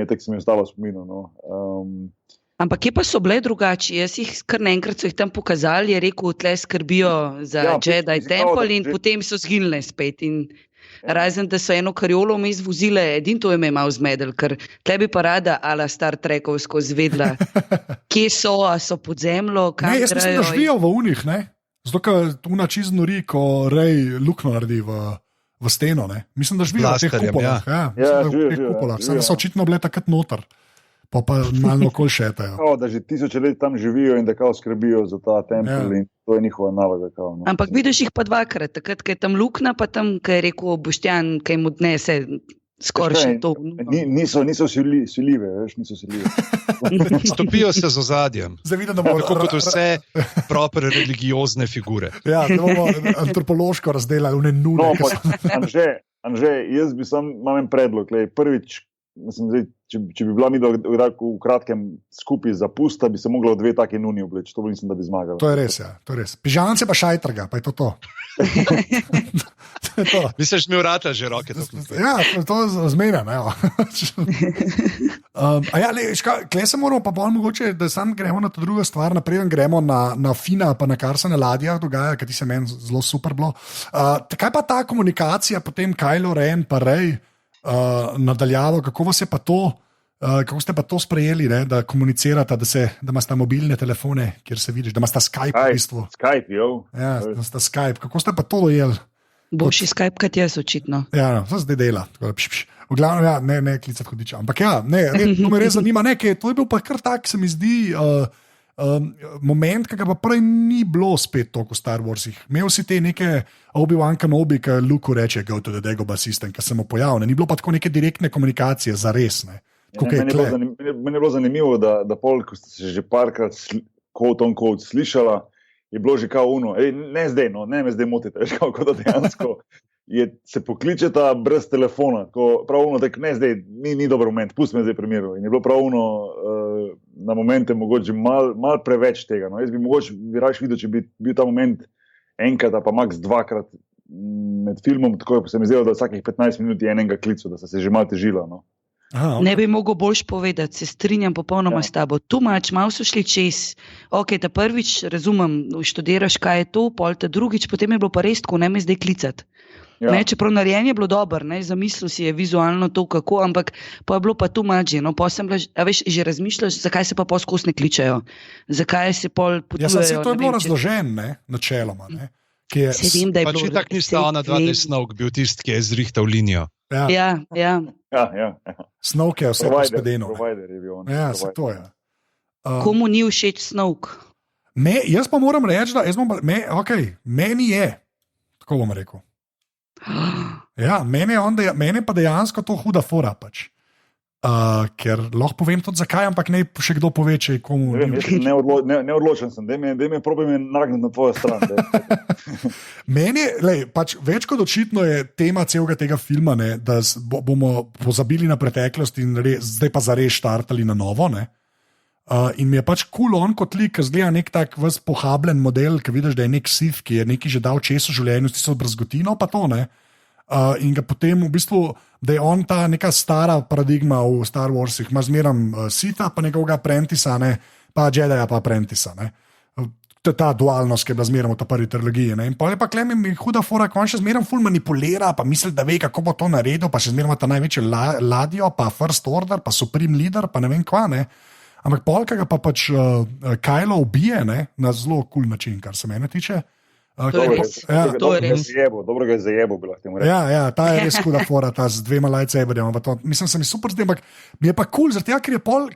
je tek se mi ostalo spomino. No. Ampak kje pa so bile drugače? Jaz jih kar naenkrat so jih tam pokazali, je rekel, tle skrbijo za Jedi Temple in potem so zginile spet. In razen, da so eno kariolo vmes vozile, edin to je me malo zmedel, ker tle bi pa rada ala Star Trekovsko zvedla, kje so, a so pod zemljo, kam grejo. Ne, jaz mislim, da živijo v unih, ne? Zato, ker tuna čist nori, ko Rey lukno naredi v steno, ne? Mislim, da živijo v teh kupolah. Samo da so očitno bile takrat noter, pa malo okoli šetajo. Da že 1000 let tam živijo in da kao skrbijo za ta tempelj in to je njihova naloga. No. Ampak vidiš jih pa dvakrat, takrat, ko je tam lukna, pa tam, ko je rekel Boštjan, kaj mu dnese skoraj še to. Niso siljive, veš, niso siljive. Stopijo se z ozadjem. Tako kot vse proper religiozne figure. Ja, da bomo antropološko razdelali v ne nune. No, Anže, jaz bi imam en predlog. Prvič, mislim, zdaj, če bi bila mi v kratkem skupaj zapusta, bi se mogla v 2 taki nuni obleči. To mislim, da bi zmagala. To je res, ja. To je res. Pižamance pa šajtrga, pa je to. To je to. Misliš, mi vrata že roke. Ja, to je zmeren. Kle se moramo pa bolj mogoče, da sam gremo na to drugo stvar, naprej gremo na Fina, pa na kar se na ladjah dogaja, ker ti se meni zelo super bilo. Kaj pa ta komunikacija potem Kylo Ren pa Rey nadaljalo, kako vas je pa to, kako ste pa to sprejeli, ne, da komunicirate, da imate mobilne telefone, kjer se vidiš, da imate Skype v bistvu. Skype, jo. Ja, da ste Skype. Kako ste pa to dojeli? Boljši Skype, kot jaz, očitno. Ja, no, to zdaj dela. V glavnem, ja, ne klicati hudiča. Ampak ja, to me res zanima. To je bil pa kar tak, se mi zdi, moment, ki ga pa prej ni bilo spet toliko v Star Warsih. Imel si te neke Obi-Wan Kenobi, ki Luke reče, go to the Dagobah system, ki se mu pojavlja. Ni bilo pa tako neke direktne komunikacije, za res. Meni je bilo zanimivo, da pol, ko ste se že parkrat quote-on-quote slišala, je bilo že kao uno, ne zdaj, no, ne me zdaj motite, veš, kako da dejansko se pokličeta brez telefona, prav uno, tak ne zdaj, ni dober moment, pusti me zdaj primeru. In je bilo prav uno na momente mogoče mal preveč tega. No. Jaz bi mogoče raje videl, če bi bil ta moment enkrat, pa max 2-krat med filmom, tako se mi zdelo, da vsakih 15 minut je enega klicu, da se že malo težila. No. Aha, okay. Ne bi mogel boljš povedati, se strinjam popolnoma s tabo. Tu mač, malo so šli čez. Ok, ta prvič, razumem, študiraš, kaj je to, pol ta drugič, potem je bilo pa res tako, ne me zdaj klicati. Ja. Čeprav narejen je bilo dobro, zamislil si je vizualno to, kako, ampak pa je bilo pa tu mač. No, veš, že razmišljaš, zakaj se pa poskos ne kličajo, zakaj se pol potujejo. Ja, to je bilo razloženo, načeloma. Ne? Se vem, da je bilo. Če tak nista ona dva Snoke bil tisti, ki je zrihtal linijo. Ja. Snoke je vse pospedeno. Ja, se to je. Komu ni všeč Snoke? Jaz pa moram reči, da meni je, tako bom rekel. Ja, meni pa dejansko to huda fora pač. Ker lahko povem tudi zakaj, ampak ne še kdo pove, če komu. Ne odločen sem, da me probaj nagniti na tvojo stran. Meni, pač, več kot očitno je tema celega tega filma, ne, da bomo pozabili na preteklost in zdaj pa zares štartali na novo. Ne. In mi je pač on kot lik, ki zgleda nek tak vas pohabljen model, ki vidiš, da je nek Sith, ki je nekaj že dal čez v življenju, s tisto brzgotino, pa to ne. In ga potem v bistvu, da je on ta neka stara paradigma v Star Warsih, ima zmeram Sitha, pa njegovega Prentisa, ne, pa Jedija, pa Prentisa. To je ta dualnost, ki je bila zmeram v ta prvi trilogiji. Ne. In pa je pa Klem in huda fora, ko on še zmeram ful manipulira, pa misli, da ve, kako bo to naredil, pa še zmeram ta največjo ladjo, pa First Order, pa Supreme Leader, pa ne vem kva, ne. Ampak polka ga pa pač Kylo ubije, ne, na zelo cool način, kar se mene tiče. Dobro ga je zajebo, bi lahko temu rekel. Ja, ta je res huda fora, ta z 2 lightsaberjem. Mislim, se mi super zdaj, ampak mi je pa cool,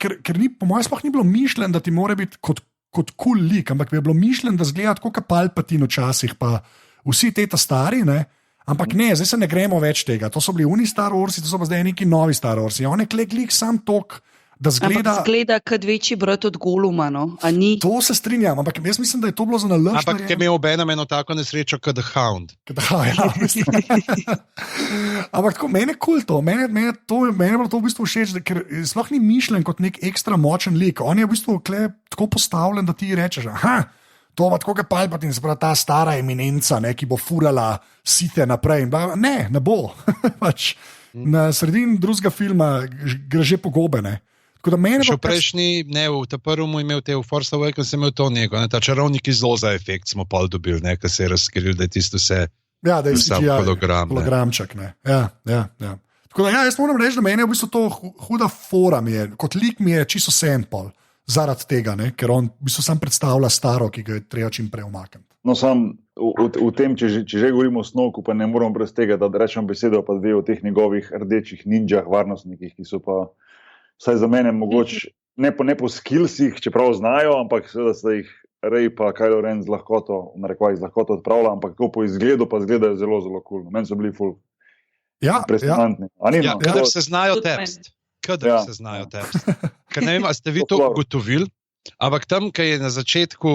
ker ni, po mojem sploh ni bilo mišljen, da ti mora biti kot cool lik, ampak mi je bilo mišljen, da zgleda tako kot Palpatine včasih, pa vsi te stari, ne. Ampak ne, zdaj se ne gremo več tega. To so bili uni Star Warsi, to so pa zdaj neki novi Star Warsi. On je klik sam tok. Zgleda kot večji brat od Goluma. No? To se strinjam, ampak jaz mislim, da je to bilo za naložbo. Ampak je imel obenem eno tako nesrečo kot The Hound. Ampak tako, meni je kul to. Meni je bilo to v bistvu všeč, ker sploh ni mišljen kot nek ekstra močen lik. On je v bistvu tako postavljen, da ti rečeš, to bo tako kot Palpatine, se pravi ta stara eminenca, ne, ki bo furala Sithe naprej. Ne bo. Pač, na sredini drugega filma gre že pogobene. Še v prejšnji, ne, v ta prvem imel te v Force Awakens, sem imel to njego, ta čarovnik iz Loza efekt smo pol dobili, ne, ki se je razkril, da je tisto vse da je hologramček. Ja. Tako da jaz moram reči, da meni je v bistvu to huda fora mi je, kot lik mi je čisto sen pol, zaradi tega, ne, ker on v bistvu sam predstavlja staro, ki ga je treba čim prej umakniti. No, sam v tem, če že govorimo o Snoku, pa ne moramo brez tega, da rečem besedo pa 2 o teh njegovih rdečih ninjah, varnostnikih, ki so pa vsaj za mene mogoče ne po skillsih, čeprav znajo, ampak seveda se jih Rey pa Kylo Ren z lahkoto odpravlja, ampak kako po izgledu pa izgledajo zelo, zelo cool. Meni so bili ful impressionantni. Kadar se znajo tepst. Ker ne vem, a ste vi to ugotovili, Ampak tam, ki je na začetku,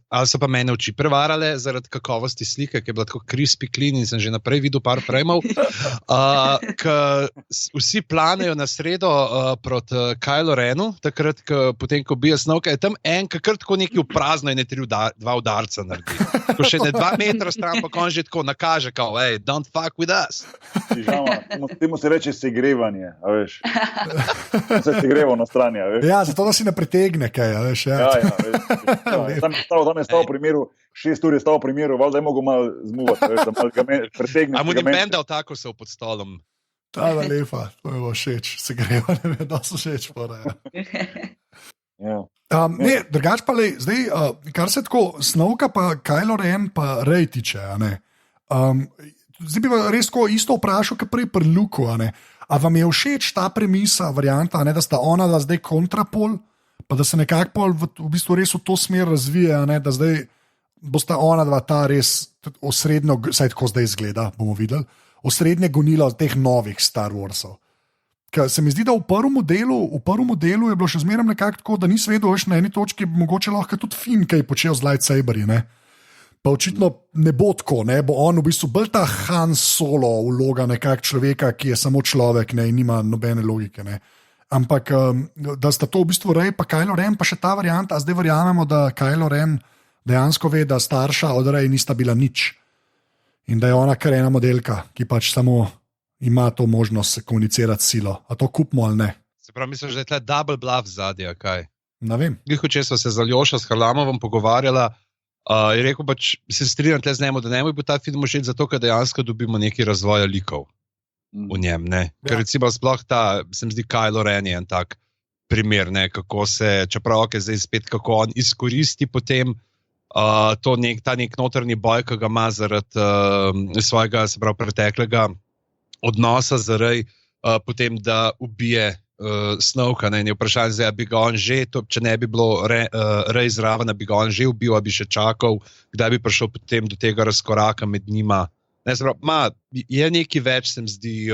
ali so pa mene oči prevarale zaradi kakovosti slike, ki je bila tako crispy clean in sem že naprej videl par frejmov, vsi planejo na sredo proti Kylo Renu, takrat, potem, ko bije Snovka, je tam en, ki kar tako nekaj v prazno in je dva udarca naredi. Ko še ne 2 metra stran, pa on že tako nakaže, kao, hey, don't fuck with us. Temu se reče segrevanje, a veš. Se segreva na strani, a veš. Ja, zato da si ne pretegne kaj, a veš. Ja. Tam je stal v primeru, 6 ur je stal v primeru, valjda je mogel malo zmuvati, da malo pretegne. A mu ni bendal tako se pod stolom? Hvala lepa, to je bilo všeč, se greva, ne vem, da so všeč. Ne, drugač pa le, zdaj, kar se tako Snovka pa Kylo Ren pa Rey tiče, zdaj bi res isto vprašal, kot prej pri Luku, a vam je všeč ta premisa, varianta, da sta ona da zdaj kontrapol, pa da se nekako v bistvu res v to smer razvije, da zdaj bosta ona dva ta res osrednjo, saj tako zdaj izgleda, bomo videli, osrednje gonilo teh novih Star Warsov. Ker se mi zdi, da v prvem modelu je bilo še zmeraj nekako tako, da nisi vedel, na eni točki mogoče lahko tudi Finn kaj počel z lightsaberji, pa očitno ne bo tako, bo on v bistvu bolj ta Han Solo vloga nekak človeka, ki je samo človek, in nima nobene logike, Ampak, da sta to v bistvu Rey pa Kylo Ren, pa še ta varianta, a zdaj verjamemo, da Kylo Ren dejansko ve, da starša od Rey nista bila nič. In da je ona kar ena modelka, ki pač samo ima to možnost komunicirati s silo. A to kupimo ali ne? Se pravi, misliš, da je tle double bluff zadnja, kaj? Ne vem. Gliho, če smo se z Aljošo s Harlamovom pogovarjala, je rekel pač, se strinjam tle z njemu, da ne bo ta film všeč zato, ker dejansko dobimo neki razvoja likov v njem, Ker recimo sploh se mi zdi Kylo Ren je en tak primer, kako se, čeprav zdaj spet, kako on izkoristi potem ta nek notrni boj, ki ga ima zaradi svojega, se pravi, preteklega odnosa z Rey, potem da ubije Snovka, in je vprašanje zdaj, bi ga on že, če ne bi bilo Rey zraven, bi ga on že ubil, bi še čakal, kdaj bi prišel potem do tega razkoraka med njima. Je nekaj več, se mi zdi,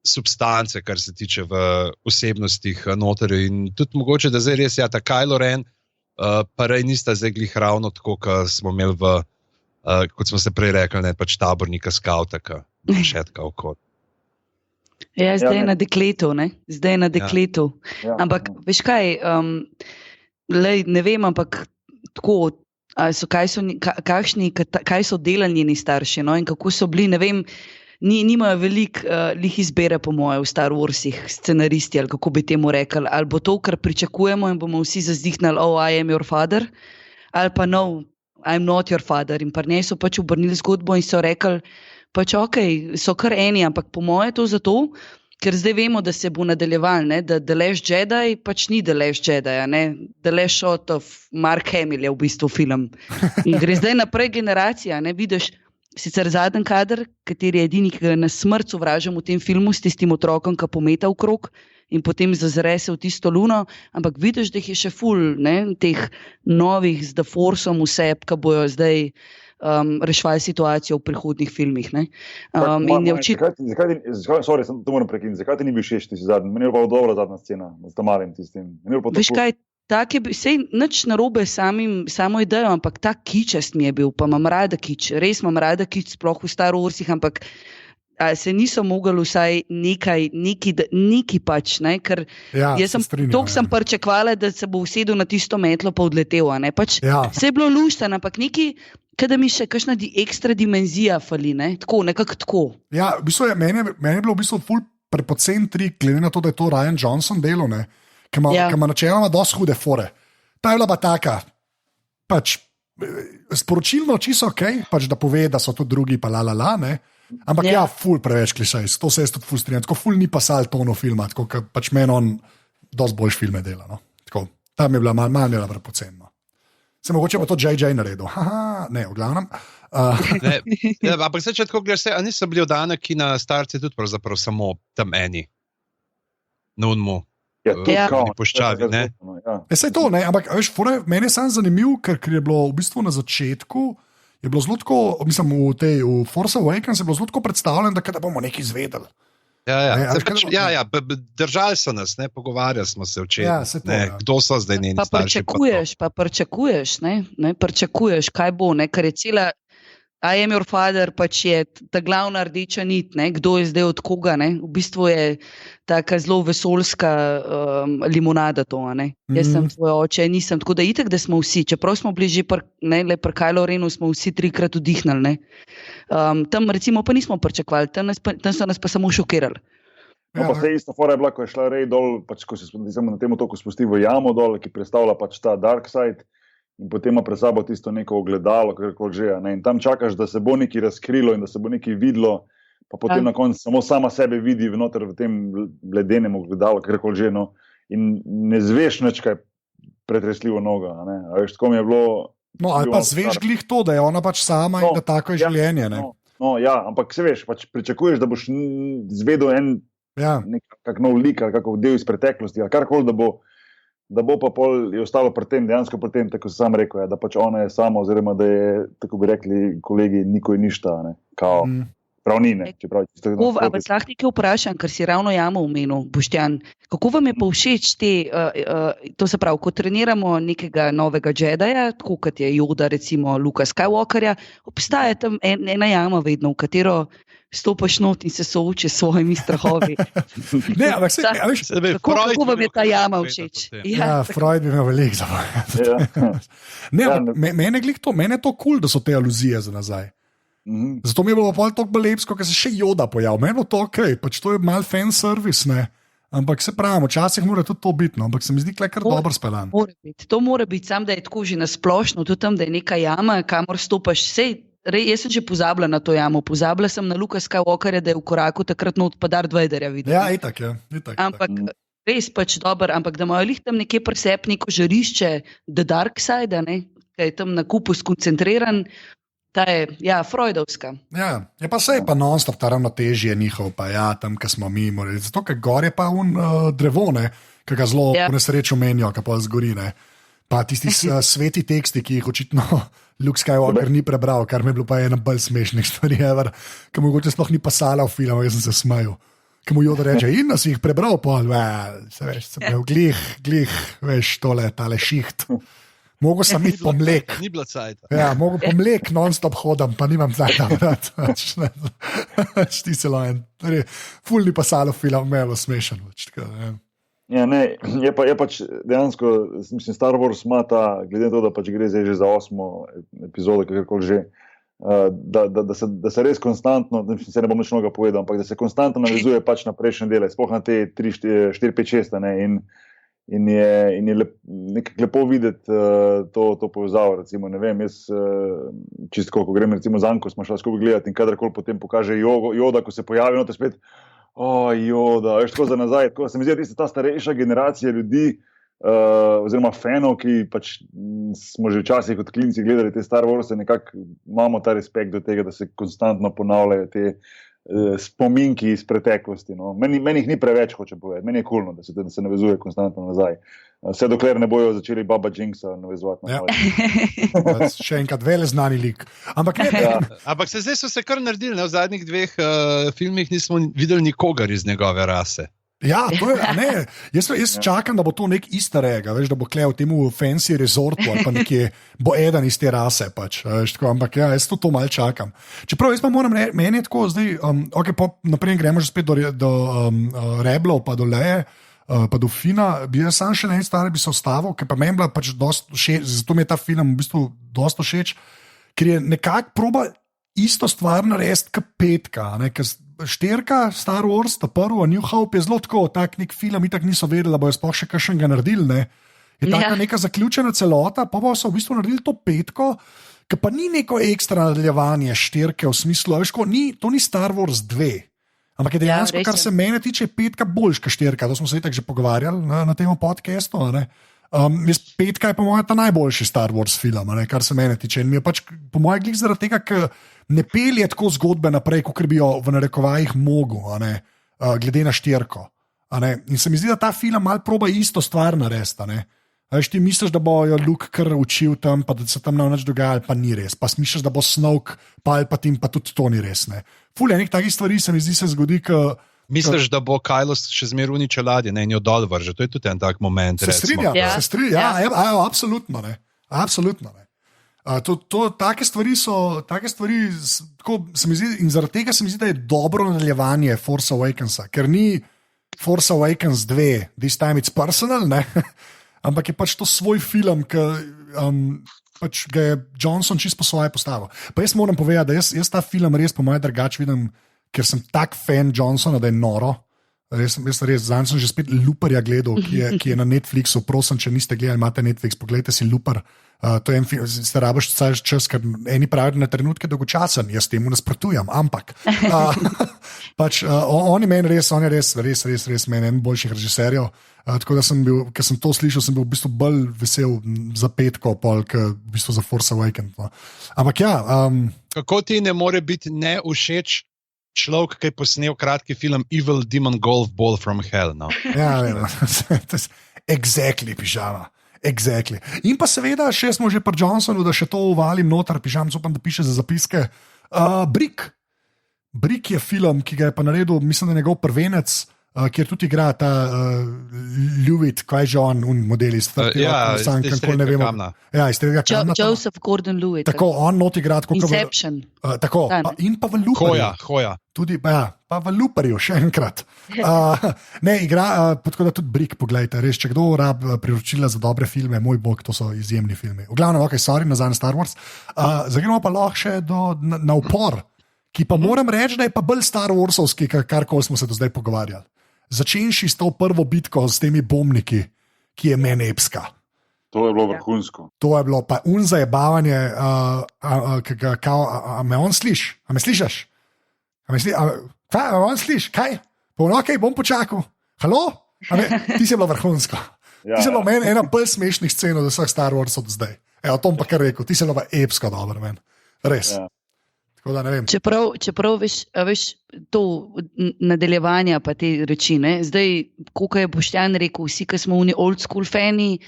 substance, kar se tiče v osebnostih noterjev in tudi mogoče, da zdaj res ta Kylo Ren pa Rey nista zdaj glih ravno tako, kot smo imeli kot smo se prej rekli, pač tabornika skauta, šetka okoli. Ja, zdaj je na dekletu, Zdaj je na dekletu. Ja. Ampak, veš kaj, ne vem, ampak tako, kaj so delali njeni starši, in kako so bili, ne vem, nimajo veliko izbere, po moje, v Star Warsih, scenaristi, ali kako bi temu rekli, ali bo to, kar pričakujemo in bomo vsi zazdihnali, oh, I am your father, ali pa no, I'm not your father, in pa njej so pač obrnili zgodbo in so rekli, pač ok, so kar eni, ampak po moje to zato, ker zdaj vemo, da se bo nadaljeval, da The Last Jedi pač ni The Last Jedi, The Last Shot of Mark Hamill je v bistvu film. In gre zdaj naprej generacija, vidiš, sicer zadnji kader, kateri je edini, ki ga na smrt sovražim v tem filmu, s tistim otrokom, ki pometa v krog in potem zazre se v tisto luno, ampak vidiš, da jih je še ful, teh novih z The Forceom vse, ki bojo zdaj reševali situacijo v prihodnih filmih. Zakaj ti ni bil všeč tisti zadnji? Meni je pa dobra zadnja scena s Tamarjem tistim. Veš kaj, tak je bil, sej nič narobe samo idejo, ampak ta kičast mi je bil, pa imam rada kič, res imam rada kič, sploh v Star Warsih, ampak se niso mogli vsaj neki pač, ker jaz sem toliko sem pričakovala, da se bo usedel na tisto metlo pa odletel, pač vse je bilo lušten, ampak neki, kada mi še kakšna ekstra dimenzija fali, tako, nekako tako. Ja, v bistvu meni je bilo v bistvu ful prepocen trik, glede na to, da je to Rian Johnson delo, ki ima načeloma dosti hude fore. Ta je bila pa taka, pač sporočilno čisto ok, pač da pove, da so to drugi pa ampak ful preveč klišej, to se jaz tudi ful strinjam, tako ful ni pasal tono filma, tako ka pač meni on dosti boljš filme dela, tako, tam je bila malo njela prepocen, Se mogoče pa to JJ naredil, ne, v glavnem. Ampak se če tako gledaš, a niso bili oddane, ki na starci tudi pravzaprav samo tam eni, na unmu. Poščavi, ne? Saj to, ampak veš, meni je sam zanimiv, ker je bilo v bistvu na začetku, je bilo zelo tako, mislim, v Force Awakens je bilo zelo tako predstavljeno, da bomo nekaj izvedeli. Držali so nas, pogovarjali smo se včeraj. Kdo so zdaj njeni starši? Pričakuješ, kaj bo, ker je cela I am your father, pač je ta glavna rdeča nit, kdo je zdaj od koga. V bistvu je taka zelo vesoljska limonada to. Jaz sem tvoj oče, nisem. Tako da itak, da smo vsi, čeprav smo bili že pri Kylo Renu, smo vsi 3-krat vdihnali. Tam recimo pa nismo pričakovali, tam so nas pa samo šokirali. No, pa se ista fora je bila, ko je šla Rey dol, pač, ko se na tem otoku spusti v jamo dol, ki predstavlja pač ta dark side. In potem ima pred sabo tisto neko ogledalo, kakorkoli že. In tam čakaš, da se bo nekaj razkrilo in da se bo nekaj videlo, pa potem na koncu samo sama sebe vidi vnoter v tem ledenem ogledalu, kakorkoli že. In ne zveš nič, kaj pretresljivo noga. Veš, tako mi je bilo... No, ali pa zveš glih to, da je ona pač sama in da tako je življenje. Ampak se veš, pač pričakuješ, da boš zvedel nekak nov lik ali kakov del iz preteklosti ali karkoli, da bo pa pol je ostalo pri tem, dejansko pri tem, tako se sam rekel, da pač ona je sama, oziroma da je, tako bi rekli kolegi, niko je ništa, kao pravnine. Ampak lahko nekaj vprašam, ker si ravno jamo omenil, Boštjan. Kako vam je pa všeč to se pravi, ko treniramo nekega novega Jedija, tako kot je Yoda, recimo Luka Skywalkerja, obstaja tam ena jama vedno, v katero stopaš not in se sooči s svojimi strahovi. Kako vam je ta jama všeč? Freud bi imel veliko zapovedati. Mene je to kul, da so te aluzije za nazaj. Zato mi je bilo pol toliko lepsko, ker se še Yoda pojavil. Meni je to pač to je mal fan service, ampak se pravi, včasih mora tudi to biti, ampak se mi zdi kar dobro speljan. To mora biti, sam da je tako že nasplošno, tudi tam, da je neka jama, kamor stopaš, jaz sem že pozabila na to jamo, pozabila sem na Luka Skywalkerja, da je v koraku takrat not pa Darth Vaderja videl. Ja, itak. Ampak res pač dober, ampak da imajo lih tam nekje presep neko žarišče, the dark side, ki je tam na kupu skoncentriran, ta je, freudovska. Ja, je pa sej pa non-stop ta ravnotežje njihov, pa tam, ki smo mi morali, zato, ker gor je pa drevo, ki ga zelo po nesreču menijo, ki pa zgori, pa tisti sveti teksti, ki jih očitno Luke Skywalker ni prebral, kar mi je bilo pa ena bolj smešnih stvari, ki mogoče sploh ni pasala v filmu, jaz sem se smejal. Ki mu Yoda reče, in nas jih prebral, pa se veš, glih, veš, tale šiht. Mogo sem iti po mlek. Ni bila cajta. Ja, mogo po mlek non-stop hodam, pa nimam cajta. Ti se lajem. Ful ni pasalo v filmu, me je bilo smešen. Ja, ne, je pač dejansko, mislim, Star Wars ima ta, glede na to, da pač gre zdaj že za 8. epizodo, kakorkoli že, da se res konstantno, se ne bom nič mnogo povedal, ampak da se konstantno navezuje pač na prejšnje dele, sploh na te 3, 4, 5, 6, in je nekako lepo videti to povezavo, recimo, ne vem, jaz čistko, ko grem recimo z Anko, smo šla skupaj gledati in kadarkoli potem pokaže Yoda, ko se pojavi, no to spet Yoda, veš, tako za nazaj, tako se mi zdi, da ta starejša generacija ljudi, oziroma fanov, ki pač smo že včasih kot klinci gledali te Star Wars, nekako imamo ta respekt do tega, da se konstantno ponavljajo te spominki iz preteklosti. No. Meni jih ni preveč, hoče povedati, meni je kulno, da se navezuje konstantno nazaj. Vse dokler ne bojo začeli Baba Jinxa navezovati na nazaj. Še enkrat veleznani lik. Ampak zdaj so se kar naredili, v zadnjih 2 filmih nismo videli nikogar iz njegove rase. Ja, to je, jaz čakam, da bo to nek easter egg, veš, da bo klej v temu fancy resortu ali pa nekje bo eden iz te rase, pač, veš, tako, ampak jaz to mal čakam. Čeprav jaz pa moram meni je tako zdaj, naprej gremo že spet do Reblov pa do Leje, pa do Fina, bi jaz sam še na en stvar bi se ostavil, ker pa meni bila pač dosti všeč, zato mi je ta film v bistvu dosti všeč, ker je nekako proba isto stvar narediti kot 5, ker 4, Star Wars, ta prvo, New Hope je zelo tako, tak nek film, itak niso vedeli, da bojo sploh še kakšnega naredili, je taka neka zaključena celota, pa so v bistvu naredili to 5, ki pa ni neko ekstra nadaljevanje 4 v smislu, veš, to ni Star Wars 2, ampak je dejansko, kar se mene tiče, 5 boljš kot 4, to smo se itak že pogovarjali na tem podcastu, 5 je po mojem ta najboljši Star Wars film, kar se mene tiče, in mi je pač po mojem glih zaradi tega, ker ne pelje tako zgodbe naprej, kot bi jo v narekovajih mogel, glede na 4. In se mi zdi, da ta film mal proba isto stvar narediti. Veš, ti misliš, da bojo Luke kar učil tam, pa da se tam nič dogaja, pa ni res. Pa misliš, da bo Snoke, Palpatine, pa tudi to ni res. Ful enih takih stvari se mi zdi se zgodi, Misliš, da bo Kylo še zmeraj uničil ladje, ne, in jo dol vrže? To je tudi en tak moment. Se strinjam, absolutno ne. Absolutno ne. Take stvari so, tako se mi zdi, in zaradi tega se mi zdi, da je dobro nadaljevanje Force Awakensa, ker ni Force Awakens 2, this time it's personal, ne? Ampak je pač to svoj film, ki pač ga je Johnson čisto po svoje postavil. Pa jaz moram povedati, da jaz ta film res po mojem drugače vidim, ker sem tak fan Johnsona, da je noro. Res, zdaj sem že spet Looperja gledal, ki je na Netflixu. Prosim, če niste gledali, imate Netflix, pogledajte si Looper. To je en film, ste rabiš čas, ker eni pravijo na trenutke dolgočasen, jaz temu nasprotujem, ampak pač, on je res meni en boljših režiserjev. Tako da sem bil, ker sem to slišal, sem bil v bistvu bolj vesel za Petko, kot v bistvu za Force Awakens. No. Ampak ja. Kako ti ne more biti ne všeč človek, ki je posnel kratki film Evil Demon Golf Ball from Hell? No? Ja, exactly, pižama. Exactly. In pa seveda, še smo že pri Johnsonu, da še to uvalim noter, pižam, upam, da piše za zapiske. Brick je film, ki ga je pa naredil, mislim, da njegov prvenec, kjer tudi igra ta Lewitt, kaj že on, model iz Tretjega kamna. Ja, iz Tretjega kamna. Joseph Gordon-Lewitt. Tako, on not igra tako, Inception. Tako, in pa v Looperju. Hoja. Tudi, pa v Looperju, še enkrat. Ne, igra, tako da tudi Brick, poglejte, res, če kdo rab priročila za dobre filme, moj bog, to so izjemni filmi. V glavnem, sorry, nazaj na Star Wars. Zagremo pa lahko še na Upor, ki pa moram reči, da je pa bolj Star Warsovski, karkoli smo se do zdaj pogovarjali. Začenši s to prvo bitko s temi bombniki, ki je meni epska. To je bilo vrhunsko. To je bilo pa zajebavanje, a me on sliš? A me slišaš? Kaj, a on sliš? Kaj? Ok, bom počakal. Halo? Ti si bilo vrhunsko. Ti si bilo meni ena bolj smešnih scen od vseh Star Warsov do zdaj. Evo, Tom pa kar rekel, ti si bilo pa epsko dobro, men. Res. Ja. Čeprav veš to nadaljevanja pa te reči, ne? Zdaj, koliko je Boštjan rekel, vsi, ki smo oni old school fani,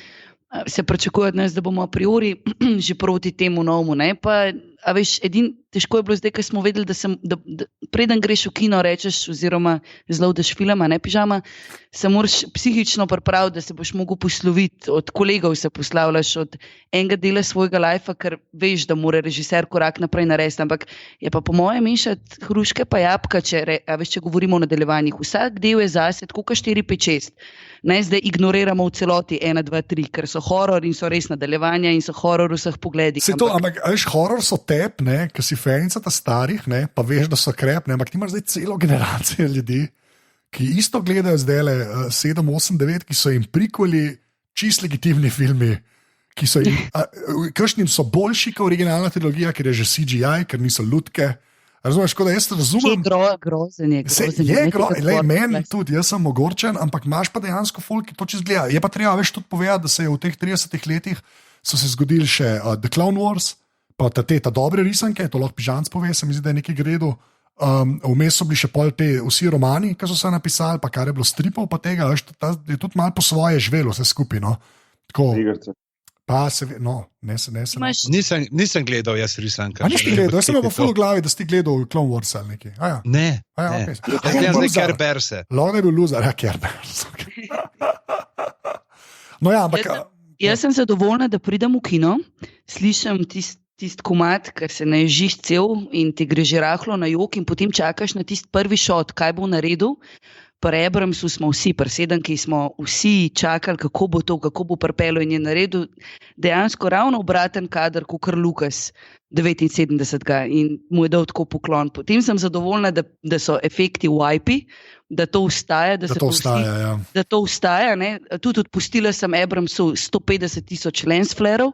se pričakuje od nas, da bomo a priori že proti temu novemu, ne? Pa, a veš, težko je bilo zdaj, ker smo vedeli, da preden greš v kino, rečeš, oziroma zlovdeš filma, ne, pižama, se moraš psihično pripraviti, da se boš mogel posloviti, od kolegov se poslavljaš, od enega dela svojega lajfa, ker veš, da mora režiser korak naprej narediti, ampak je pa po mojem mešati hruške pa jabka, če govorimo o nadaljevanjih. Vsak del je zase, tako kot 4, 5, 6. Ne, zdaj ignoriramo v celoti 1, 2, 3, ker so horor in so res nadaljevanja in so horor vseh pogledih. Ampak veš, horor so tep, ne, ker si fenica ta starih, ne, pa veš, da so krep, ne, ampak ti imaš zdaj celo generacijo ljudi, ki isto gledajo zdaj 7, 8, 9, ki so jim prikoli čist legitimni filmi, ki so jim, kakšnim so boljši kot originalna trilogija, ker je že CGI, ker niso lutke. Razumeš, da jaz razumem. Grozen je. Meni tudi, jaz sem ogorčen, ampak imaš pa dejansko folk, ki to čez gleda. Je pa treba več tudi povedati, da se je v teh 30 letih so se zgodili še The Clone Wars, pa ta dobre risanke, to lahko Pižanc pove, se mi zdi, da je nekaj gredo. Vmes so bili še pol te vsi romani, ki so se napisali, pa kar je bilo stripov, pa tega, je tudi malo po svoje živelo vse skupaj, no. Tako. Pa se ve, no, ne. Nisem gledal, jaz risanka. Nisi gledal, jaz sem imel v glavi, da si gledal Clone Wars ali nekaj. Ne. Okay. Jaz zdaj Kerberse. Lahko je bil loser, Kerberse. No ja, ampak... Jaz sem zadovoljna, da pridem v kino, slišim tisti komad, ker se naježiš cel in ti gre že rahlo na jok in potem čakaš na tisti prvi šot, kaj bo naredil. Pri Abramsu smo vsi, pri 7, ki smo vsi čakali, kako bo to, kako bo pripelo in je naredil dejansko ravno obraten kader, kot kar Lukas 79. In mu je dal tako poklon. Potem sem zadovoljna, da so efekti wipi, da to ustaja, da to ustaja. Ne? Tudi odpustila sem Abramsu 150,000 lens flarov,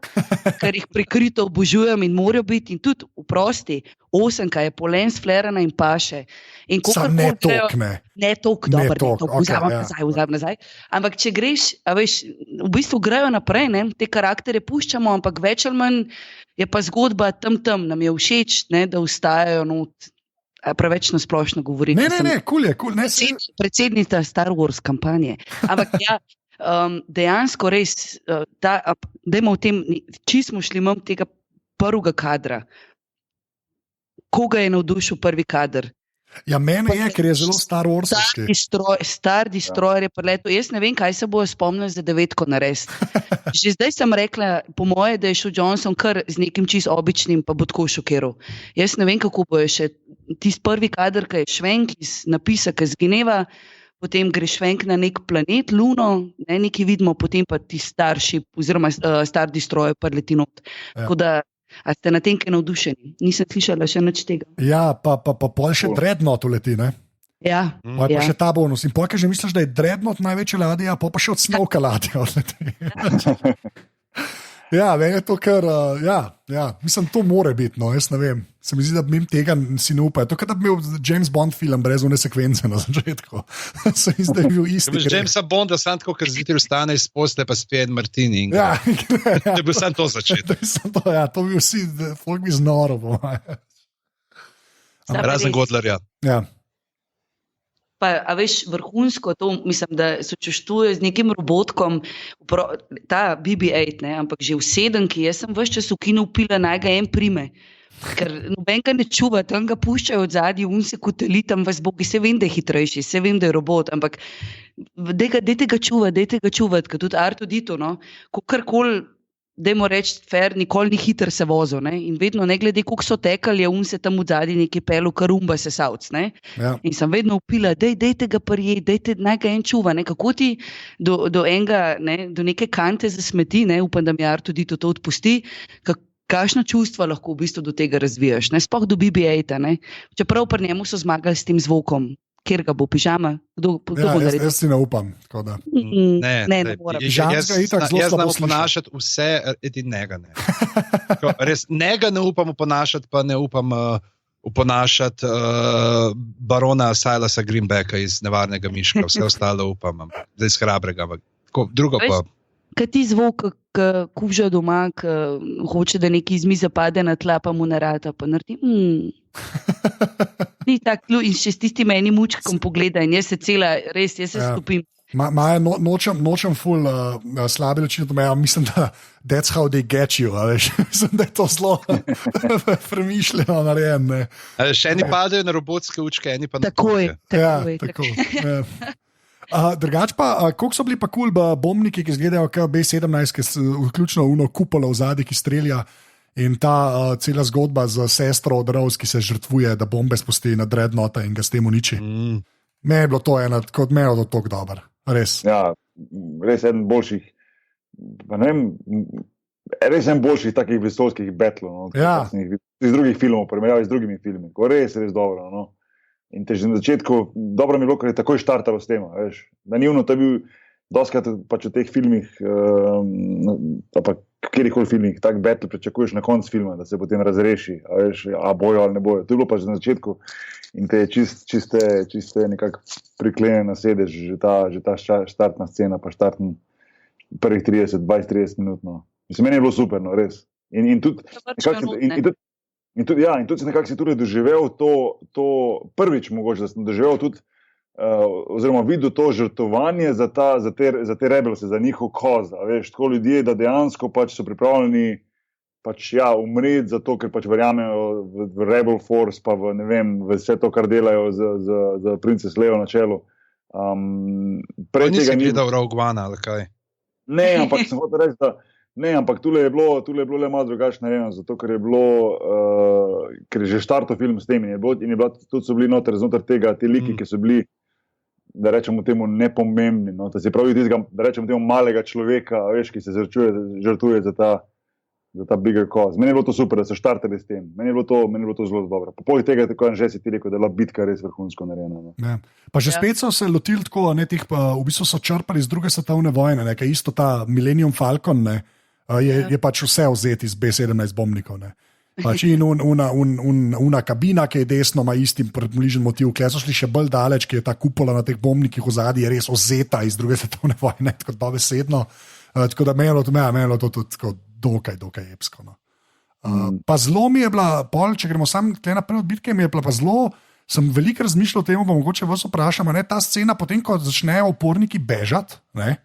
ker jih prikrito obožujem in morajo biti. In tudi vprosti, 8 je po lens flarana in paše. In ne tok, ne. Ne tok, dobro, vzamem nazaj. Ampak če greš, veš, v bistvu grejo naprej, ne? Te karaktere puščamo, ampak več ali manj je pa zgodba tam, nam je všeč, ne, da ustajajo not. Preveč na splošno govori. Ne, cool je. Predsednica Star Wars kampanje. Ampak ja, dejansko res, dajmo v tem, če smo šli mimo tega prvega kadra, koga je navdušil prvi kader? Ja, meni je, ker je zelo Star Warsovski. Star destroyer je preletel. Jaz ne vem, kaj se bo spomnil za 9 narediti. Že zdaj sem rekla, po moje, da je šel Johnson kar z nekim čist običnim, pa bo tako šokiral. Jaz ne vem, kako bo še tisti prvi kader, ki je švenk iz napisa, ki zgineva, potem gre švenk na nek planet, Luno, nekaj vidimo, potem pa ti Starship oziroma Star Destroyer preleti not. Tako da, a ste na tem kaj navdušeni? Nisem slišala še nič tega. Ja, pa pol še Dreadnought uleti, ne? Ja. Pa še ta bonus. In pol, že misliš, da je Dreadnought največja ladja, pa še od Snowka ladja odleti. Ja, meni je to kar, mislim, to more biti, no, jaz ne vem. Se mi zdi, da bi tega si ne upal. To je, da bi bil James Bond film brez one sekvence na začetku. Se mi zdi, da je bil isti. Jamesa Bonda sam tako, ker zjutraj vstane iz posle, pa spije en martini. Ja, to je bil sam to začetek. To bi vsi, folk bi znoro. Razen Godlerja. Ja. Pa, a veš, vrhunsko to, mislim, da sočustvuje z nekim robotkom, ta BB-8, ampak že v 7, jaz sem ves čas v kinu pila, naj ga en prime. Ker noben ga ne čuva, tam ga puščajo od zadnji, se koteli tam vas bogi, se vem, da je hitrejši, se vem, da je robot, ampak dajte ga čuvati, ker tudi R2D2, no, kakorkoli, dajmo reči, fair, nikoli ni hiter se vozil, ne, in vedno, ne glede, koliko so tekali, je se tam od zadnji neki pelu karumba sesavc, ne, in sem vedno upila, dajte ga prijeti, naj ga en čuva, ne, kako ti do enega, ne, do neke kante za smeti, ne, upam, da mi R2D2 to odpusti, kakšno čustva lahko v bistvu do tega razvijaš, ne, sploh do BB-8, ne, čeprav pri njemu so zmagali s tem zvokom, kjer ga bo pižama, kdo bo naredil? Jaz si ne upam, tako da. Ne moram. Jaz znam ponašati vse, edin njega ne. Res, njega ne upam ponašati, pa ne upam uponašati barona Silasa Greenbacka iz Nevarnega miška, vse ostalo upam, da iz hrabrega, drugo pa. Kaj ti zvok, ki kuža doma, ki hoče, da neki iz mize pade na tla, pa mu narata, pa naredi. Ni tako, in še s tistim enim mučkom pogleda, in jaz se cela, res, jaz se stopim. Maja, nočem ful slabe reči, mislim, da that's how they get you, veš, mislim, da je to zelo premišljeno narejeno. Še eni padajo na robotske učke, eni pa na takoj. Tako. Drugač pa, koliko so bili pa kul bombniki, ki izgledajo kot B-17, ki so vključno uno kupolo v zadnji, ki strelja, in ta cela zgodba z sestro od Rose, ki se žrtvuje, da bombe spusti na Dreadnoughta in ga s tem uniči. Meni je bilo to kot meni je to tako dobro, res. Ja, res eden boljših, pa ne vem, res en boljših takih vesoljskih betlov, no, iz drugih filmov, primerjavi z drugimi filmi, ko res dobro, no. In te že na začetku, dobro mi je bilo, ker je takoj štartalo s tem, veš, da ni to je bil doskrat pač v teh filmih, pa kjerikoli filmih, tak battle pričakuješ na konc filma, da se potem razreši, veš, a bojo ali ne bojo. To je bilo pač na začetku in te je čiste nekako priklene na sedež, že ta štartna scena, pa štartni prvih 20-30 minut, no. Mislim, meni je bilo super, no, res. In tudi nekako si tudi doživel to prvič mogoče, da sem doživel tudi, oziroma videl to žrtvovanje za te rebelse, za njihov koz, veš, tako ljudje, da dejansko pač so pripravljeni pač umreti zato, ker pač verjamejo v Rebel Force, pa v, ne vem, v vse to, kar delajo z Princess Leia na čelu. Nisi gledal Rogue One, ali kaj? Ne, ampak sem hotel reči, da ne, ampak tule je bilo le malo drugačno narejeno, zato ker je bilo, ker je že štartov film s tem in tudi so bili znotraj tega, te liki, ki so bili, da rečemo temu, nepomembni, no, da se pravi tistega, da rečemo temu malega človeka, veš, ki se žrtvuje za ta bigger cause. Meni je bilo to super, da so štartali s tem. Meni je bilo to zelo dobro. Po poleg tega je tako, že si ti rekel, da je bila bitka res vrhunsko narejena. No. Ja. Pa že spet so se lotili tako, v bistvu so črpali iz druge svetovne vojne, kaj isto ta Millennium Falcon, ne, je pač vse vzeti iz B-17 bombnikov. Ne. Pač in una kabina, ki je desno, ima isti približen motiv, kjer so šli še bolj daleč, ki je ta kupola na teh bombnikih v zadnji, je res vzeta iz druge svetovne vojne, tako dobesedno. Tako da meni je to tudi dokaj epsko. No. Pa zelo mi je bila, če gremo sam naprej od bitke, mi je bila pa zelo, sem veliko razmišljal o tem, pa mogoče vas vprašam, ta scena, potem ko začnejo uporniki bežati, ne,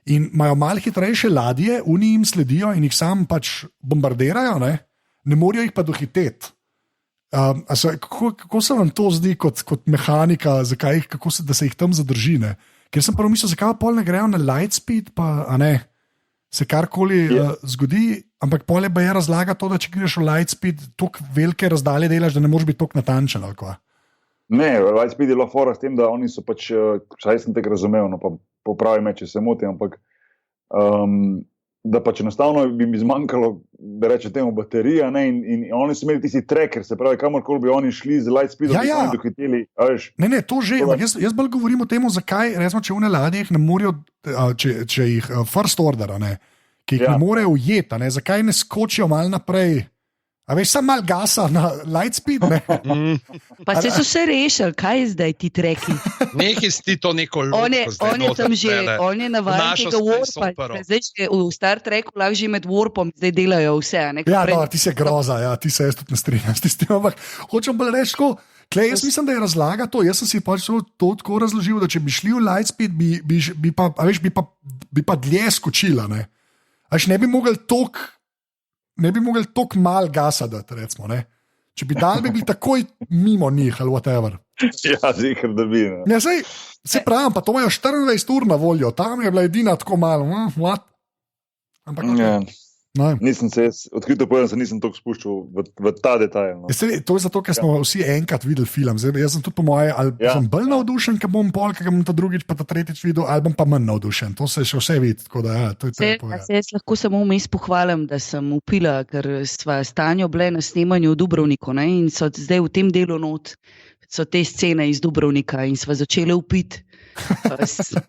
in imajo malo hitrejše ladje, oni jim sledijo in jih sam pač bombardirajo, ne morajo jih pa dohiteti. Kako se vam to zdi kot mehanika, da se jih tam zadrži? Ne? Ker sem prvo mislil, zakaj pol ne grejo na Lightspeed, pa ne, se karkoli zgodi, ampak pol je razlaga to, da če greš v Lightspeed, toliko velike razdalje delaš, da ne moreš biti toliko natančen. Ne, Lightspeed je lahko fora s tem, da oni so pač, saj sem tega razumel, no pa popravi me, če se motim, ampak da pač enostavno bi mi zmanjkalo, da reče temu, baterija, ne, in oni so imeli tisti tracker, se pravi, kamorkoli bi oni šli z Lightspeedom, Ja. oni dohiteli, a veš. Ne, to že, ampak jaz bolj govorim o tem, zakaj, recimo, če v ladjih ne morejo, če jih first order, ne, ki jih ne morejo ujeti, ne, zakaj ne skočijo malo naprej. A veš, sam malo gasa na Lightspeed, ne? Pa se so se rešili, kaj je zdaj ti treki? Nekaj si to neko On je tam že, on je navajen Našel tega si warpa. supero. Zdaj, če v Star Treku lahko že med warpom, zdaj delajo vse. Ne? Ja, no, ti se groza, ja, ti se jaz tudi ne strinjam s tistim, ampak hočem bolj reči, jaz mislim, da je razlaga to, jaz sem si pač to tako razložil, da če bi šli v Lightspeed, bi pa dlje skočila, ne? Až ne bi mogli toliko mal gasa dati, recimo, ne? Če bi dal, bi bili takoj mimo njih ali whatever. Ja, zihar, da bi. Ne. Ja, se pravim, pa to imajo 24 ur na voljo, tam je bila edina tako malo, ampak Nisem se, odkrito povedal, se nisem toliko spuščal v ta detajl. No. To je zato, ker smo vsi enkrat videli film. Zdaj, jaz sem tudi po moje, ali sem bolj navdušen, ker bom pol, ker bom ta drugič pa ta tretjič videl, ali bom pa manj navdušen. To se še vse vidi, tako da to je treba povedati. Jaz lahko samo vmes pohvalim, da sem upila, ker sva s Tanjo bile na snemanju v Dubrovniku, ne, in so zdaj v tem delu not, so te scene iz Dubrovnika in sva začele upiti.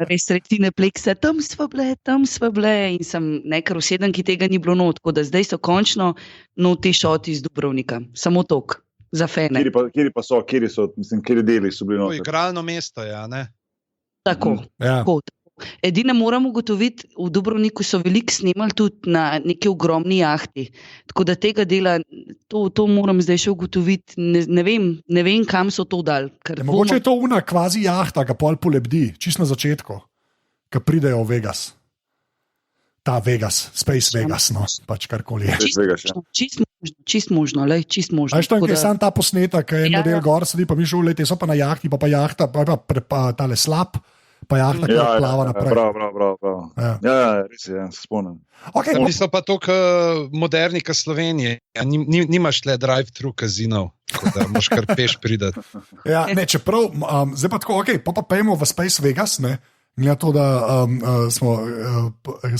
Res retine pleksa, tam sva bile in sem nekaj v 7, ki tega ni bilo not, tako da zdaj so končno te šoti iz Dubrovnika, samo tok, za fene. Kjeri deli so bili not? Igralno mesto, ja, ne? Tako, tako. Edine moram ugotoviti, v Dubrovniku so veliko snemali tudi na neki ogromni jahti, tako da tega dela, to moram zdaj še ugotoviti, ne vem kam so to dali. Mogoče je to una kvazi jahta, ga pol polebdi, čist na začetku, ko pridejo v Vegas. Ta Vegas, Space Vegas, no, pač karkoli je. Čist možno. Veš, tam, kjer je sam ta posnetek, ki je en model gor, sedi pa mi šolete, so pa na jahti, pa jahta, pa tale slab, pa jahta, ki plava naprej. Prav. Ja, res je, se spomnim. Okay, Mi smo pa tako moderni, kot Slovenije. Nimaš le drive-thru kazinov, tako da moš kar peš pridati. Ja, ne, čeprav, zdaj pa tako, pa pejmo v Space Vegas, ne, glede to, da smo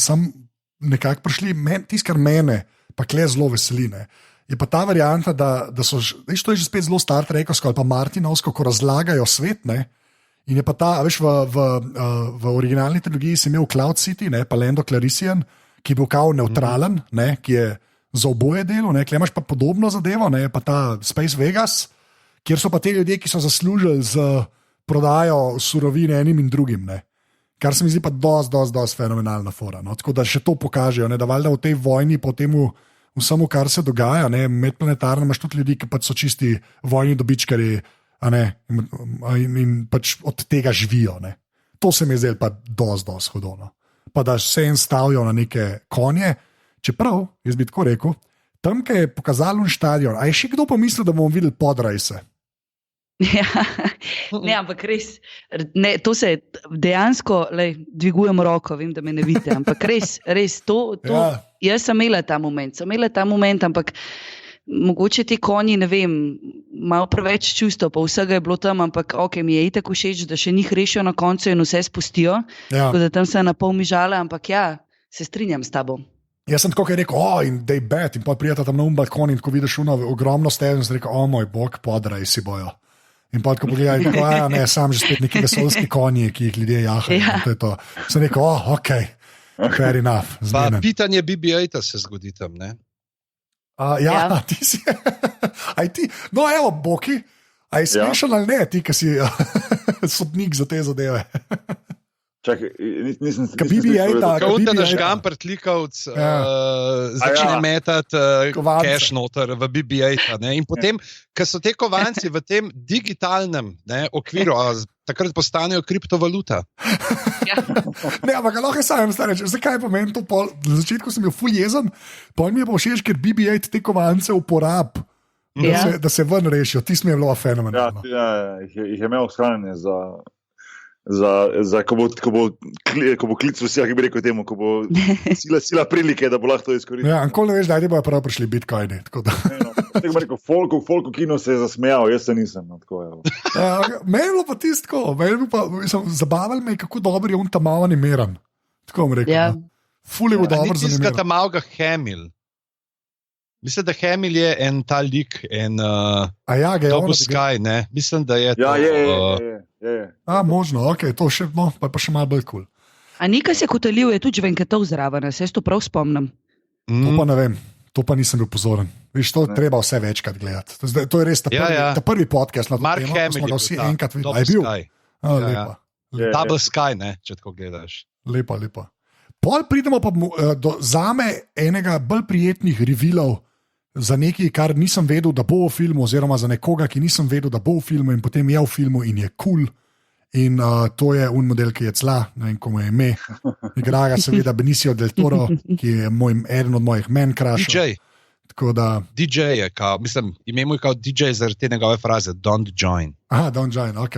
sam nekako prišli, tisto, kar mene pa kle zelo veseline, je pa ta varianta, da so, veš, to je že spet zelo Star Trekovsko ali pa Martinovsko, ko razlagajo svet, ne, in je pa ta, veš, v originalni trilogiji si imel Cloud City, ne, pa Lando Calrissian, ki je bil kao neutralen, ne, ki je za oboje delo, ne, kle imaš pa podobno zadevo, ne, pa ta Space Vegas, kjer so pa te ljudje, ki so zaslužili z prodajo surovine enim in drugim, ne. Kar se mi zdi pa dosti fenomenalna fora. No? Tako da še to pokažejo, ne? Da valjda v tej vojni, po temu vsemu, kar se dogaja, medplanetarno imaš tudi ljudi, ki pač so čisti vojni dobičkarji, in pač od tega živijo. Ne? To se mi je zdaj pa dosti hodovno. Pa da se en stavijo na neke konje, čeprav, jaz bi tako rekel, tam, ki je pokazal un štadion, a je še kdo pomislil, da bomo videli podrajse? Ja, ne, ampak res, ne, to se dejansko, dvigujem roko, vem, da me ne vidite, ampak res, Ja. Jaz sem imela ta moment, ampak mogoče ti konji, ne vem, malo preveč čustev, pa vsega je bilo tam, ampak mi je itak všeč, da še njih rešijo na koncu in vse spustijo, tako da tam se na pol mižala, ampak ja, se strinjam s tabo. Jaz sem tako rekel, in they bet, in pa prijeta tam na balkon in ko vidiš ogromno stezen, sem rekel, moj bog, podrajsi bojo. In pa tako pogledaj, tako, ne, sam že spet neki vesoljski konji, ki jih ljudje jahajo. Ja. To je to. Sem rekel, ok, fair enough. Pa pitanje BB-8 se zgodi tam, ne? Ja, ti si. No, evo, Boki, a je smešen ali ne, ti, ki si sodnik za te zadeve. Čakaj, nisem se Kot naš Gampert Likovc začne metati cash noter v BB-8. In potem, ko so te kovanci v tem digitalnem okviru, takrat postanejo kriptovaluta. Ne, ampak lahko sam reči, zakaj pa meni to pol, na začetku sem bil ful jezen, pol mi je pa všeč, ker BB-8 te kovance uporab Da se ven rešijo, tisto mi je bilo fenomenalno. Jih je imel shranjene za ko bo klic vseh, ki bi rekel temu, ko bo sila prilike, da bo lahko to izkoristil. Ja, nikoli ne veš, da bo prav prišli bitcoini. Tako bi rekel, Folko kino se je zasmejal, jaz se nisem. Meni je bilo pa tisto, zabavalo me je, kako dobro je on tam malo animeran. Tako bom rekel. Ful je bil dobro zanimiv. Tiskata malo ga Hamill. Mislim, da Hamill je en ta lik, en Double Sky, ne? Mislim, da je to. Je. Možno, ok, to še, pa še malo bolj cool. A nekaj se kotalil, je tudi Venkatov zraven, se to prav spomnim. To pa ne vem, to pa nisem bil pozoren. Viš, to treba vse večkrat gledati. To je res ta prvi podcast na to Mark temo, Hamill smo ga vsi enkrat videli. Double A je bil? Sky. Lepa. Double Sky, ne, če tako gledaš. Lepa. Pol pridemo pa do zame enega bolj prijetnih revealov za nekaj, kar nisem vedel, da bo v filmu, oziroma za nekoga, ki nisem vedel, da bo v filmu in potem je v filmu in je cool. In to je un model, ki je cla, ne vem, komu je ime. Igra ga seveda Benicio del Toro, ki je eden od mojih man crushov. DJ je kao, mislim, ime mu je kao DJ zaradi te njegove fraze, don't join. Aha, don't join, ok.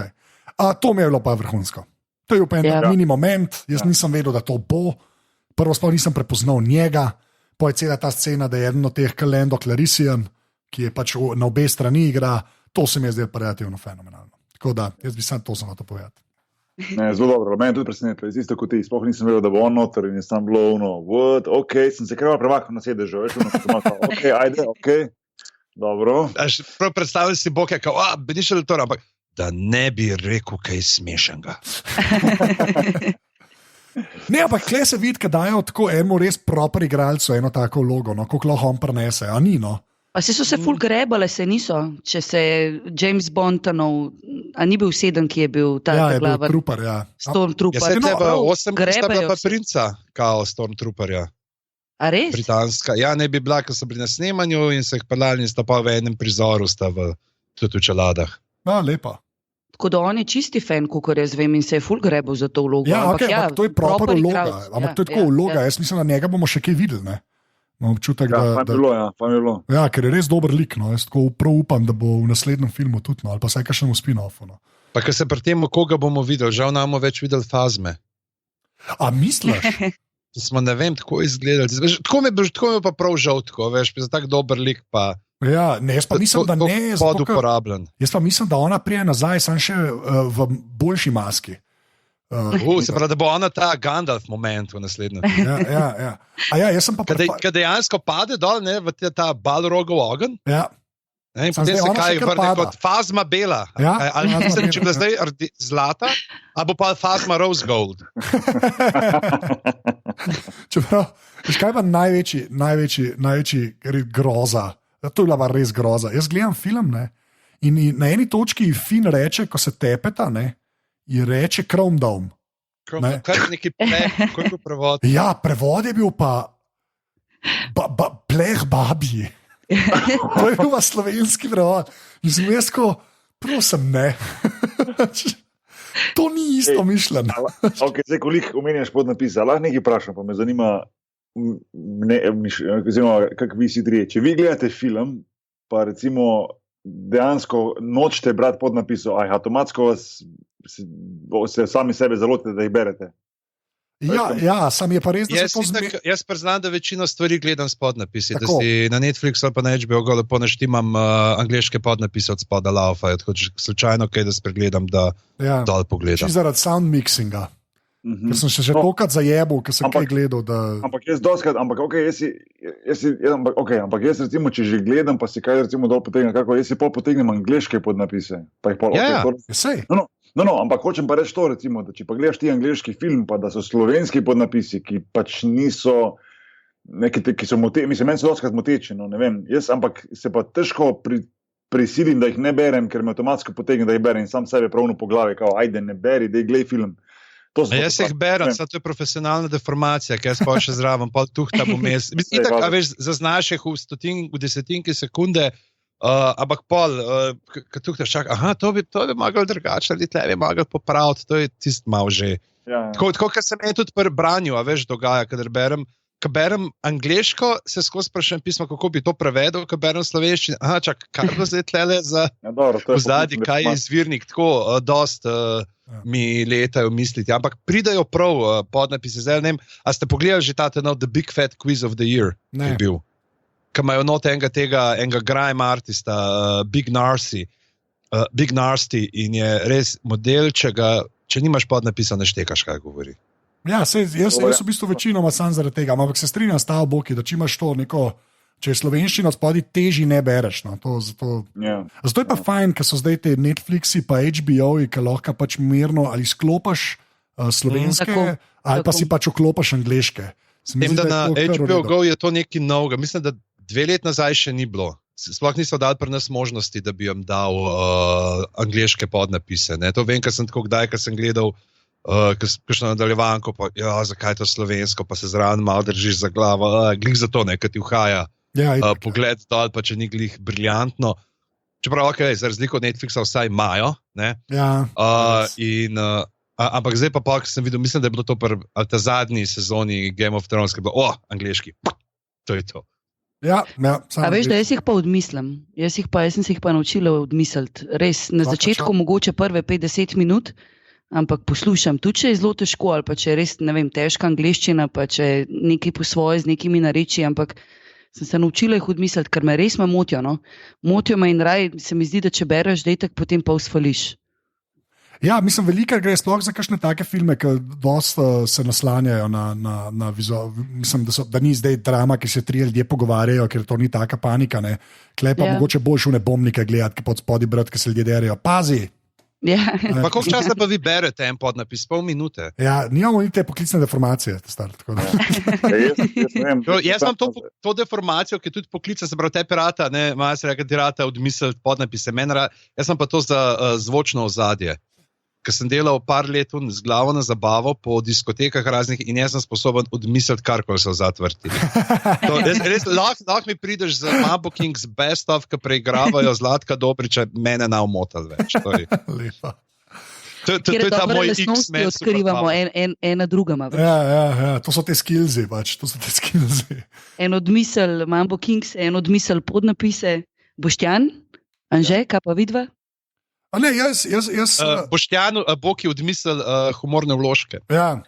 To mi je bilo pa vrhunsko. To je bil en mini moment, jaz nisem vedel, da to bo. Prvo sploh nisem prepoznal njega, pa je cela ta scena, da je eden od teh Lando Calrissian, ki je pač na obe strani igra, to se mi je zdelo pa relativno fenomenalno. Tako da, jaz bi sam to samo to povedati. Zelo dobro, meni je tudi presenetilo, isto kot ti, sploh nisem vedel, da bo on noter in je tam bilo ok, sem se kreval premaknil na sedežu, ok, ajde, ok, dobro. Prav predstavljal si Boke, kao, Benicio del Toro, ampak da ne bi rekel kaj smešnega. Ne, ampak kle se vidi, da dajo tako enemu res proper igralcu eno tako vlogo, kako lahko on prenese, a ni, no? Pa se so se ful grebale, se niso, če se James Bond, a ni bil 7, ki je bil ta glavar? Ja, je bil Trooper, ja. Stormtrooper. Ja, se teba 8, sta bila pa princa, kao Stormtrooperja. A res? Britanska. Ja, ne bi bila, ko so bili na snemanju in se jih pelali in sta pa v enem prizoru sta tudi v čeladah. Ja, lepa. Tako da on je čisti fan, kakor jaz vem, in se je ful grebel za to vlogo. Ja, ampak to je proper vloga. Ampak to je tako vloga, jaz mislim, da njega bomo še kaj videli, ne? Imam občutek, pa je bilo. Ja, ker je res dober lik, no. Jaz tako prav upam, da bo v naslednjem filmu tudi, no, ali pa vsaj kakšnem spin-offu, no. Pa ker se pri tem, koga bomo videli, žal namo več videli Fazme. A misliš? Smo, ne vem, tako izgledali. Tako mi je pa prav žal, tako, veš, za tak dober lik pa... Ja, ne, jaz pa mislim, da ne. Poduporabljen. Jaz pa mislim, da ona prije nazaj, sam še v boljši maski. Se pravi, da bo ona ta Gandalf moment v naslednjem. Ja. A ja, jaz sem pa... Kad dejansko pade dol, ne, v ta Balrogov ogen. Ja. Ne, in potem se kaj vrne kot Fazma bela. Ja, ali mislim, če bo zdaj zlata, ali bo pa Fazma rose gold. Čeprav, veš kaj pa največji groza? To je bila pa res groza. Jaz gledam film, ne, in na eni točki Finn reče, ko se tepeta, ne, in reče Chrome Dome. Kaj je neki pleh, kako je bil prevod? Ja, prevod je bil pa pleh babji. To je bil pa slovenski prevod. In sem jaz ko, prosim, ne. To ni isto mišljeno. Ok, zdaj, koliko omenjaš podnapise, lahko nekaj vprašam, pa me zanima, kako vi si trije. Če vi gledate film, pa recimo dejansko nočete brati podnapisov, avtomatsko se sami sebe zalotite, da jih berete. Ja, sam je pa res, da se to zme... Jaz priznam, da večino stvari gledam s podnapisi, da si na Netflixu ali pa na HBO Go lepo naštimam angleške podnapise od spoda laufajo, tako če slučajno kaj, da spregledam, da dol pogledam. Či zaradi sound mixinga. Ker sem še tokrat zajebil, ker sem kaj gledal. Ampak jaz doskrat, ampak jaz recimo, če že gledam, pa si kaj recimo dol potegnem, jaz si pol potegnem angleške podnapise. Pa jih pol, ampak hočem pa reči to, recimo, da če pa gledaš ti angleški film, pa da so slovenski podnapisi, ki pač niso neki, ki so mislim, meni so doskrat moteči, no, ne vem, ampak se pa težko prisilim, da jih ne berem, ker me avtomatsko potegnem, da jih berem in sam sebe pravno po glavi, kao, ajde, ne beri, dej glej film. Jaz jih berem, to je profesionalna deformacija, ker jaz pa še zraven, pa tuhtam vmes. Mislim, itak, a veš, zaznaš jih v desetinki sekunde, ampak pol, kad tuhtaš čak, to bi mogel drugače, ali tle bi mogel popraviti, to je tist malo že. Tako, kar se meni tudi pri branju, a veš, dogaja, kadar berem ko berem angleško, se skozi sprašujem pismo, kako bi to prevedel, ko berem slovenščino. Aha, čak, kaj bo zdaj tlele za vzadje, kaj je izvirnik, tako dost mi letajo misliti, ampak pridajo prav podnapisi. Zdaj, ne vem, a ste pogledali že ta The Big Fat Quiz of the Year, ki je bil? Ki imajo not enega grime artista, Big Nasty, in je res model, če nimaš podnapisa, ne štekaš, kaj govori. Ja, jaz v bistvu večinoma sam zaradi tega, ampak se strinjam s tabo, da če imaš to neko, če je slovenščina spodaj, teži ne bereš. No. Zato je pa fajn, ker so zdaj te Netflixi pa HBO-ji, ki lahko pač mirno ali sklopaš slovenske, ali pa si pač vklopaš angleške. Vem, da na HBO Go je to nekaj novega. Mislim, da 2 let nazaj še ni bilo. Sploh niso dali pri nas možnosti, da bi jim dal angleške podnapise. Ne? To vem, ker sem tako kdaj, ker sem gledal kakšno nadaljevanko, pa zakaj je to slovensko, pa se zraven malo držiš za glavo, glih za to, ker ti vhaja pogled dol, pa če ni glih briljantno. Čeprav, za razliko od Netflixa vsaj imajo, ampak zdaj pa sem videl, mislim, da je bilo to pri zadnji sezoni Game of Thrones, ki je bilo, angleški, to je to. A veš, da jaz jih pa odmislim. Jaz sem se jih pa naučila odmisliti. Res, na začetku mogoče prve 5-10 minut, ampak poslušam, tudi če je zelo težko, ali pa če je res, ne vem, težka angleščina, pa če je nekaj po svoje z nekimi nareči, ampak sem se naučila jih odmisliti, ker me res motijo. No? Motijo me in raj, se mi zdi, da če bereš dejtek, potem pa usfališ. Ja, mislim, veliko gre sploh za kakšne take filme, ki dosta se naslanjajo na vizual. Mislim, da ni zdaj drama, ki se 3 ljudje pogovarjajo, ker to ni taka panika. Ne? Klej pa mogoče boljš v nebomnike gledati, ki pod spodaj brat, ki se ljudje derijo. Pazi! Pa koliko časa pa vi berete en podnapis? Pol minute? Ja, nimamo ni te poklicne deformacije. Jaz imam to deformacijo, ki je tudi poklica, se pravi, te pirata, malo se reka, ti rata odmisliti podnapise. Jaz sem pa to za zvočno ozadje. Ker sem delal par let z glavo na zabavo po diskotekah raznih in jaz sem sposoben odmisliti karkoli se vzad vrti. Lahko mi prideš za Mambo Kings Best of, ki preigravajo Zlatka Dobriča, mene ne omotali več. Lepa. To je ta moj X-Men. Odkrivamo ena drugama. Ja, to so te skillzi. En odmisel Mambo Kings, en odmisel podnapise. Boštjan, Anže, kaj pa vidva? Ne, jaz Boštjanu, Bog je odmislil humorne vložke. Ja.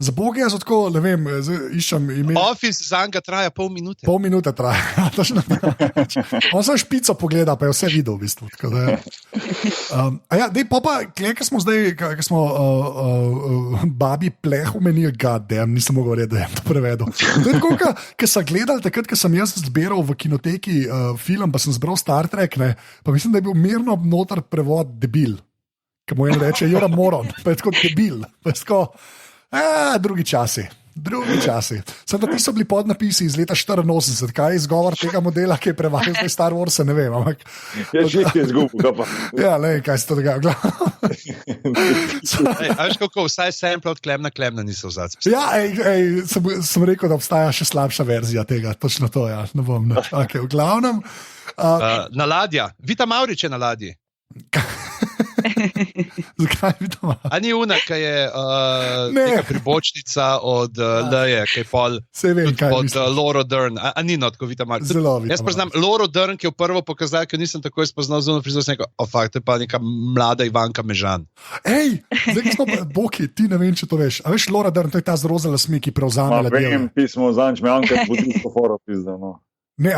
Za Boga jaz tako, ne vem, iščem ime. Office za njega traja pol minute. Pol minute traja. On sem špico pogleda, pa je vse videl v bistvu. Dej, pa, kaj smo zdaj, kaj smo babi pleh umenili, goddamn, nisem mogel reči, da je to prevedel. To je tako, kaj sem gledal takrat, ko sem jaz zbiral v kinoteki film, pa sem zbral Star Trek, ne, pa mislim, da je bil mirno noter prevod debil. Kaj mu en reče, Jora Moron, pa je tako debil. Pa je tako, drugi časi. Sem da ti so bili podnapisi iz leta 84, kaj je izgovor tega modela, ki je prevajal zdaj Star Wars, ne vem. Ampak, že je izgubil, pa. Ja, ne, kaj se to dogaja. Veš kako, vsaj sample od Klemna niso vzad. Ja, sem rekel, da obstaja še slabša verzija tega, točno to, ja, ne bom. Okay, v glavnem. Na ladja, Vita Mavrič je na ladji. Zakaj bi to malo? A ni una, ki je neka pribočnica od Leje, ki je pol od Laura Dern. A ni tako Vita Mavrič. Zelo Vita Mavrič. Jaz poznam Laura Dern, ki je v prvo pokazal, ker nisem takoj spoznal zunaj frizur, sem rekel, to je pa neka mlada Ivanka Mežan. Zdaj smo Boki, ti ne vem, če to veš. A veš, Laura Dern, to je ta z roza lasmi, ki prevzame ladje. Vem, pismo zanč, me Anka budilsko foro pizda, no. Ne,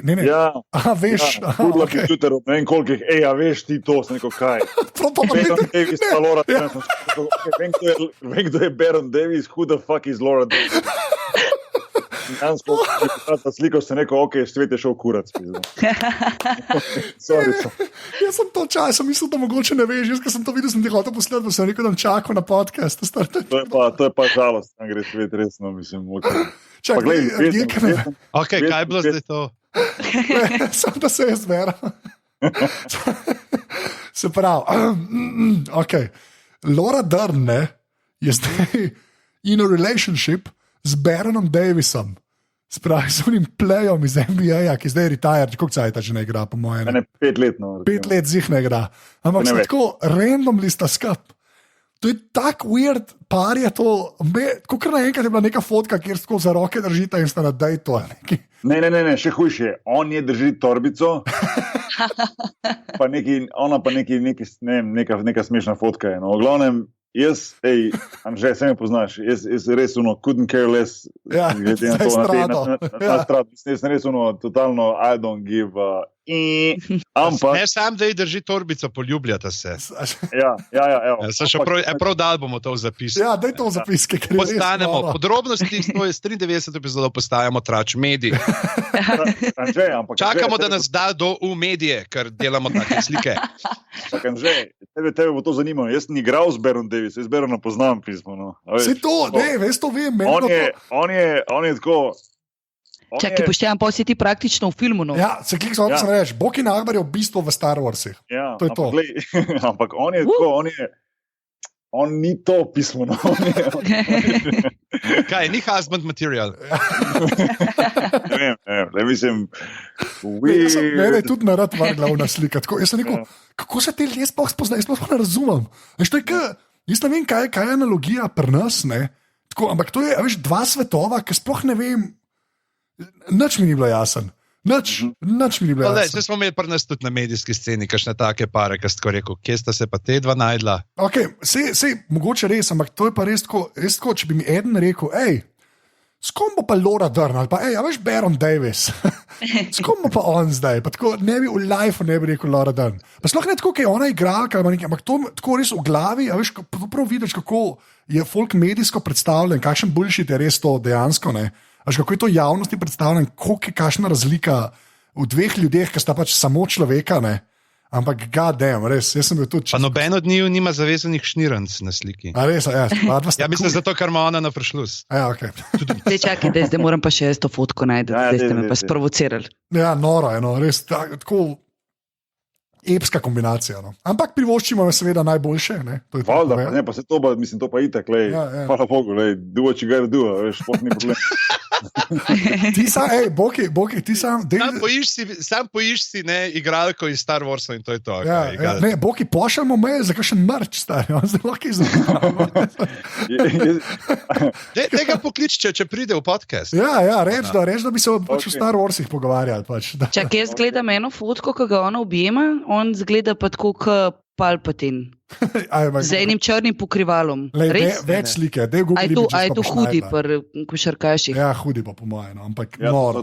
ne. Ja, veš. Hudla kompjuter, ne vem kolikih, a veš ti to, sem rekel, kaj? Baron Davis, pa Laura Dern. Vem, kdo je Baron Davis, who the fuck is Laura Dern? Jansko, ta sliko sem rekel, svet je šel kurac. Jaz sem to čas, sem mislil, da mogoče ne veš, jaz sem to videl, sem ti hotel posledati, pa sem rekel, da čakal na podcast. To je pa žalost, da gre svet resno, mislim. Čakaj, kaj je bilo zdaj to? Sam da se jaz veram. Se pravi, Laura Dern je zdaj in a relationship z Baronom Davisom. Spravi s unim playom iz NBA, ki zdaj je retired, koliko cajta že ne igra, po mojem. 5 let, no. 5 let zih ne igra. Ampak se tako randomly sta skup. To je tak weird, par je to. Tako kar naenkrat je bila neka fotka, kjer tako za roke držite in sta na dejtu. Ne, še hujše. On je drži torbico, pa ona pa neka smešna fotka je. No, v glavnem, jaz, Anže, se me poznaš, jaz res couldn't care less. Ja, glede na to, na strat. Jaz res totalno, I don't give ampak... Ne, sam da drži torbico, poljubljata se. Ja, prav dal bomo to v zapis. Ja, daj to v zapis, ker postanemo. Podrobnosti s 93 epizodo postajamo Trač mediji. Čakamo, da nas da v medije, ker delamo take slike. Anže, tebe bo to zanimalo. Jaz sem igral z Baron Davis, jaz Barona poznam pismo. No. Vse to, ne, veš to vem. On je tako... Čakaj, poštejem, pa si ti praktično v filmu. No? Ja, se klik sem reči. Boki Nagbar je v bistvu v Star Warsih. Ja, to je to. Ampak on je tako, on ni to pismo. No. Kaj, ni husband material? Ne, mislim... Mene je tudi narad glavna slika. Jaz sem rekel, kako se te ljudje sploh spoznajo, jaz sploh ne razumem. Jaz ne vem, kaj je analogija pri nas, ampak to je dva svetova, ki sploh ne vem. Nič mi ni bilo jasen. Nič mi ni bilo jasen. Zdaj smo imeli pri nas tudi na medijski sceni kakšne take pare, ki ste rekel, kje sta se pa te dva najdla? Okay, sej, mogoče res, ampak to je pa res tako, če bi mi eden rekel, s kom bo pa Laura Dern, ali pa, a veš Baron Davis, s kom bo pa on zdaj, pa tako ne bi v lifeu ne bi rekel Laura Dern. Pa sploh ne tako, kaj je ona igralka, ampak to tako res v glavi, a veš, prav vidiš, kako je folk medijsko predstavljen, kakšen bullshit je res to dejansko, ne. Až kako je to javnosti predstavljeno, koliko je kakšna razlika v dveh ljudeh, ki sta pač samo človeka, ne? Ampak goddamn, res, jaz sem bil tudi čist. Pa noben od njiju nima zavezanih šniranc na sliki. A res, ja. Ja, mislim, zato, ker ima ona na prešlus. Ja, okej. Zdaj čakaj, zdaj moram pa še to fotko najti, zdaj ste me pa sprovocirali. Ja, noro je, res, tako epska kombinacija, no. Ampak privoščimo je seveda najboljše, ne? To je Valda, ne, pa se to pa, mislim, to pa itak, hvala Bogu, do what you gotta do, veš, sploh ni problem. Ti sam, Boki, ti sam... Sam poiš si, ne, igralko iz Star Warsa in to je to. Ja, ne, Boki, pošaljamo mail za kakšen merch, stari, on zdaj lahko izvajamo. Tega poklič, če pride v podcast. Ja, reč, da bi se pač v Star Warsih pogovarjali. Pač, čakaj, jaz gledam eno fotko, ko ga ona objema, on zgleda pa tako kot Palpatine. Z enim črnim pokrivalom. Več slike. A je to hudi pri košarkaših? Ja, hudi pa po mojem, ampak noro.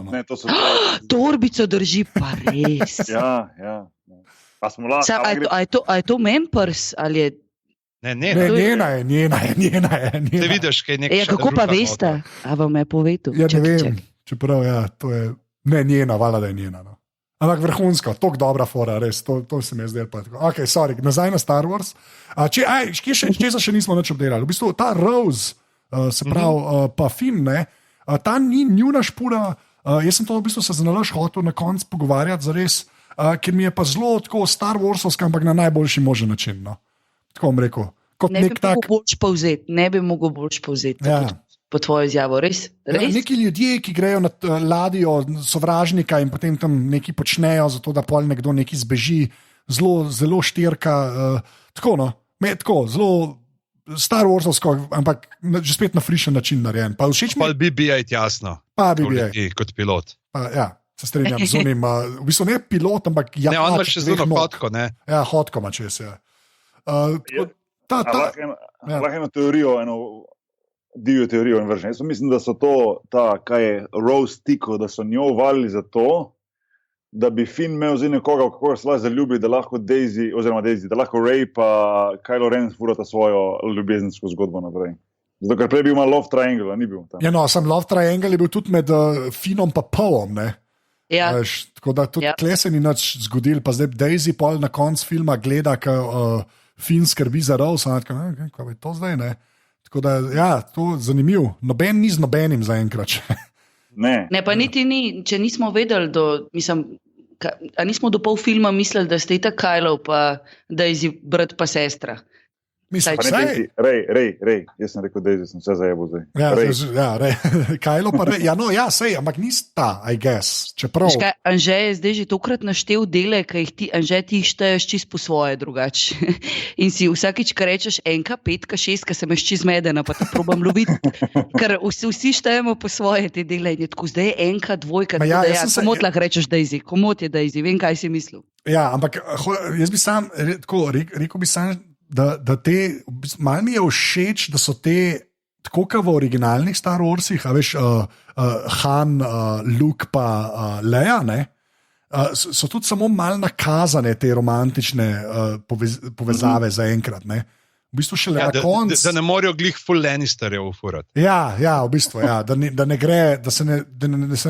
Torbico drži pa res. Ja. A je to Mempers ali je... Ne, njena je. Te vidiš, kaj je nekaj. Kako pa veste? A vam je povedal? Ja, ne vem. Čeprav, ja, to je... Ne, njena, vala da je njena, no. Ampak vrhunsko, tako dobra fora, res, to se mi je zdelo pa tako. Ok, sorry, nazaj na Star Wars. Česa še nismo nič obdelali. V bistvu ta Rose, se pravi, pa Finn, ne, ta ni njuna špura, jaz sem to v bistvu se zanalaš hotel na koncu pogovarjati zares, ker mi je pa zelo tako Star Warsovska, ampak na najboljši možen način, no. Tako bom rekel. Ne bi mogel bolj povzeti. Ja. Po tvojo izjavo, res? Ja, neki ljudje, ki grejo na ladjo sovražnika in potem tam nekaj počnejo, zato da pol nekdo nekaj zbeži, zelo štirka, tako no, zelo Star Warsovsko, ampak že spet na frišen način narejen. Pa BB-8 jasno, kot pilot. Ja, se strinjam z unim, v bistvu ne pilot, ampak ja. Ne, on ima še zelo hotko, ne? Ja, hotko ima čez, ja. Lahko eno teorijo, divjo teorijo in vržen. Jaz mislim, da so to, kaj je Rose Tico, da so njo uvalili za to, da bi Finn imel zdaj nekoga, kako se lahko zaljubi, da lahko Daisy, da lahko Rey pa Kylo Ren furata svojo ljubezensko zgodbo naprej. Zato, ker prej bil ima Love Triangle, ni bil tam. Ja, no, sam Love Triangle je bil tudi med Finnom pa Poeom, ne? Ja. Tako da tudi tle se ni nič zgodil, pa zdaj Daisy pol na koncu filma gleda, ko Finn skrbi za Rose, kaj je to zdaj, ne? Tako da, ja, to je zanimivo. Noben ni z nobenim zaenkrat. Ne, pa niti ni, če nismo vedeli, a nismo do pol filma mislili, da ste itak Kylo, pa Daisy brat pa sestra. Mislim, Pa ne ti, rej, jaz sem rekel, Daisy, sem vse zajebo zdaj. Kajlo pa rej. Sej, ampak nista, I guess. Čeprav. Anže je zdaj že tokrat naštel dele, ki jih ti šteješ čist po svoje drugače. In si vsakič, ko rečeš 1, 5, 6, sem još čist medena, pa te probam loviti. Ker vsi štejemo po svoje te dele in je tako, zdaj je 1, 2, komot lahko rečeš Daisy, komot je Daisy, vem, kaj si mislil. Ja, ampak jaz bi sam, rekel bi sam, da te, malo mi je všeč, da so te, tako kot v originalnih Star Warsih, a veš, Han, Luke pa Leia, ne, so tudi samo malo nakazane te romantične povezave zaenkrat, ne. V bistvu šele na koncu. Da ne morajo glih full Lannisterjev ufurati. Ja, v bistvu, ja, da ne gre, da se ne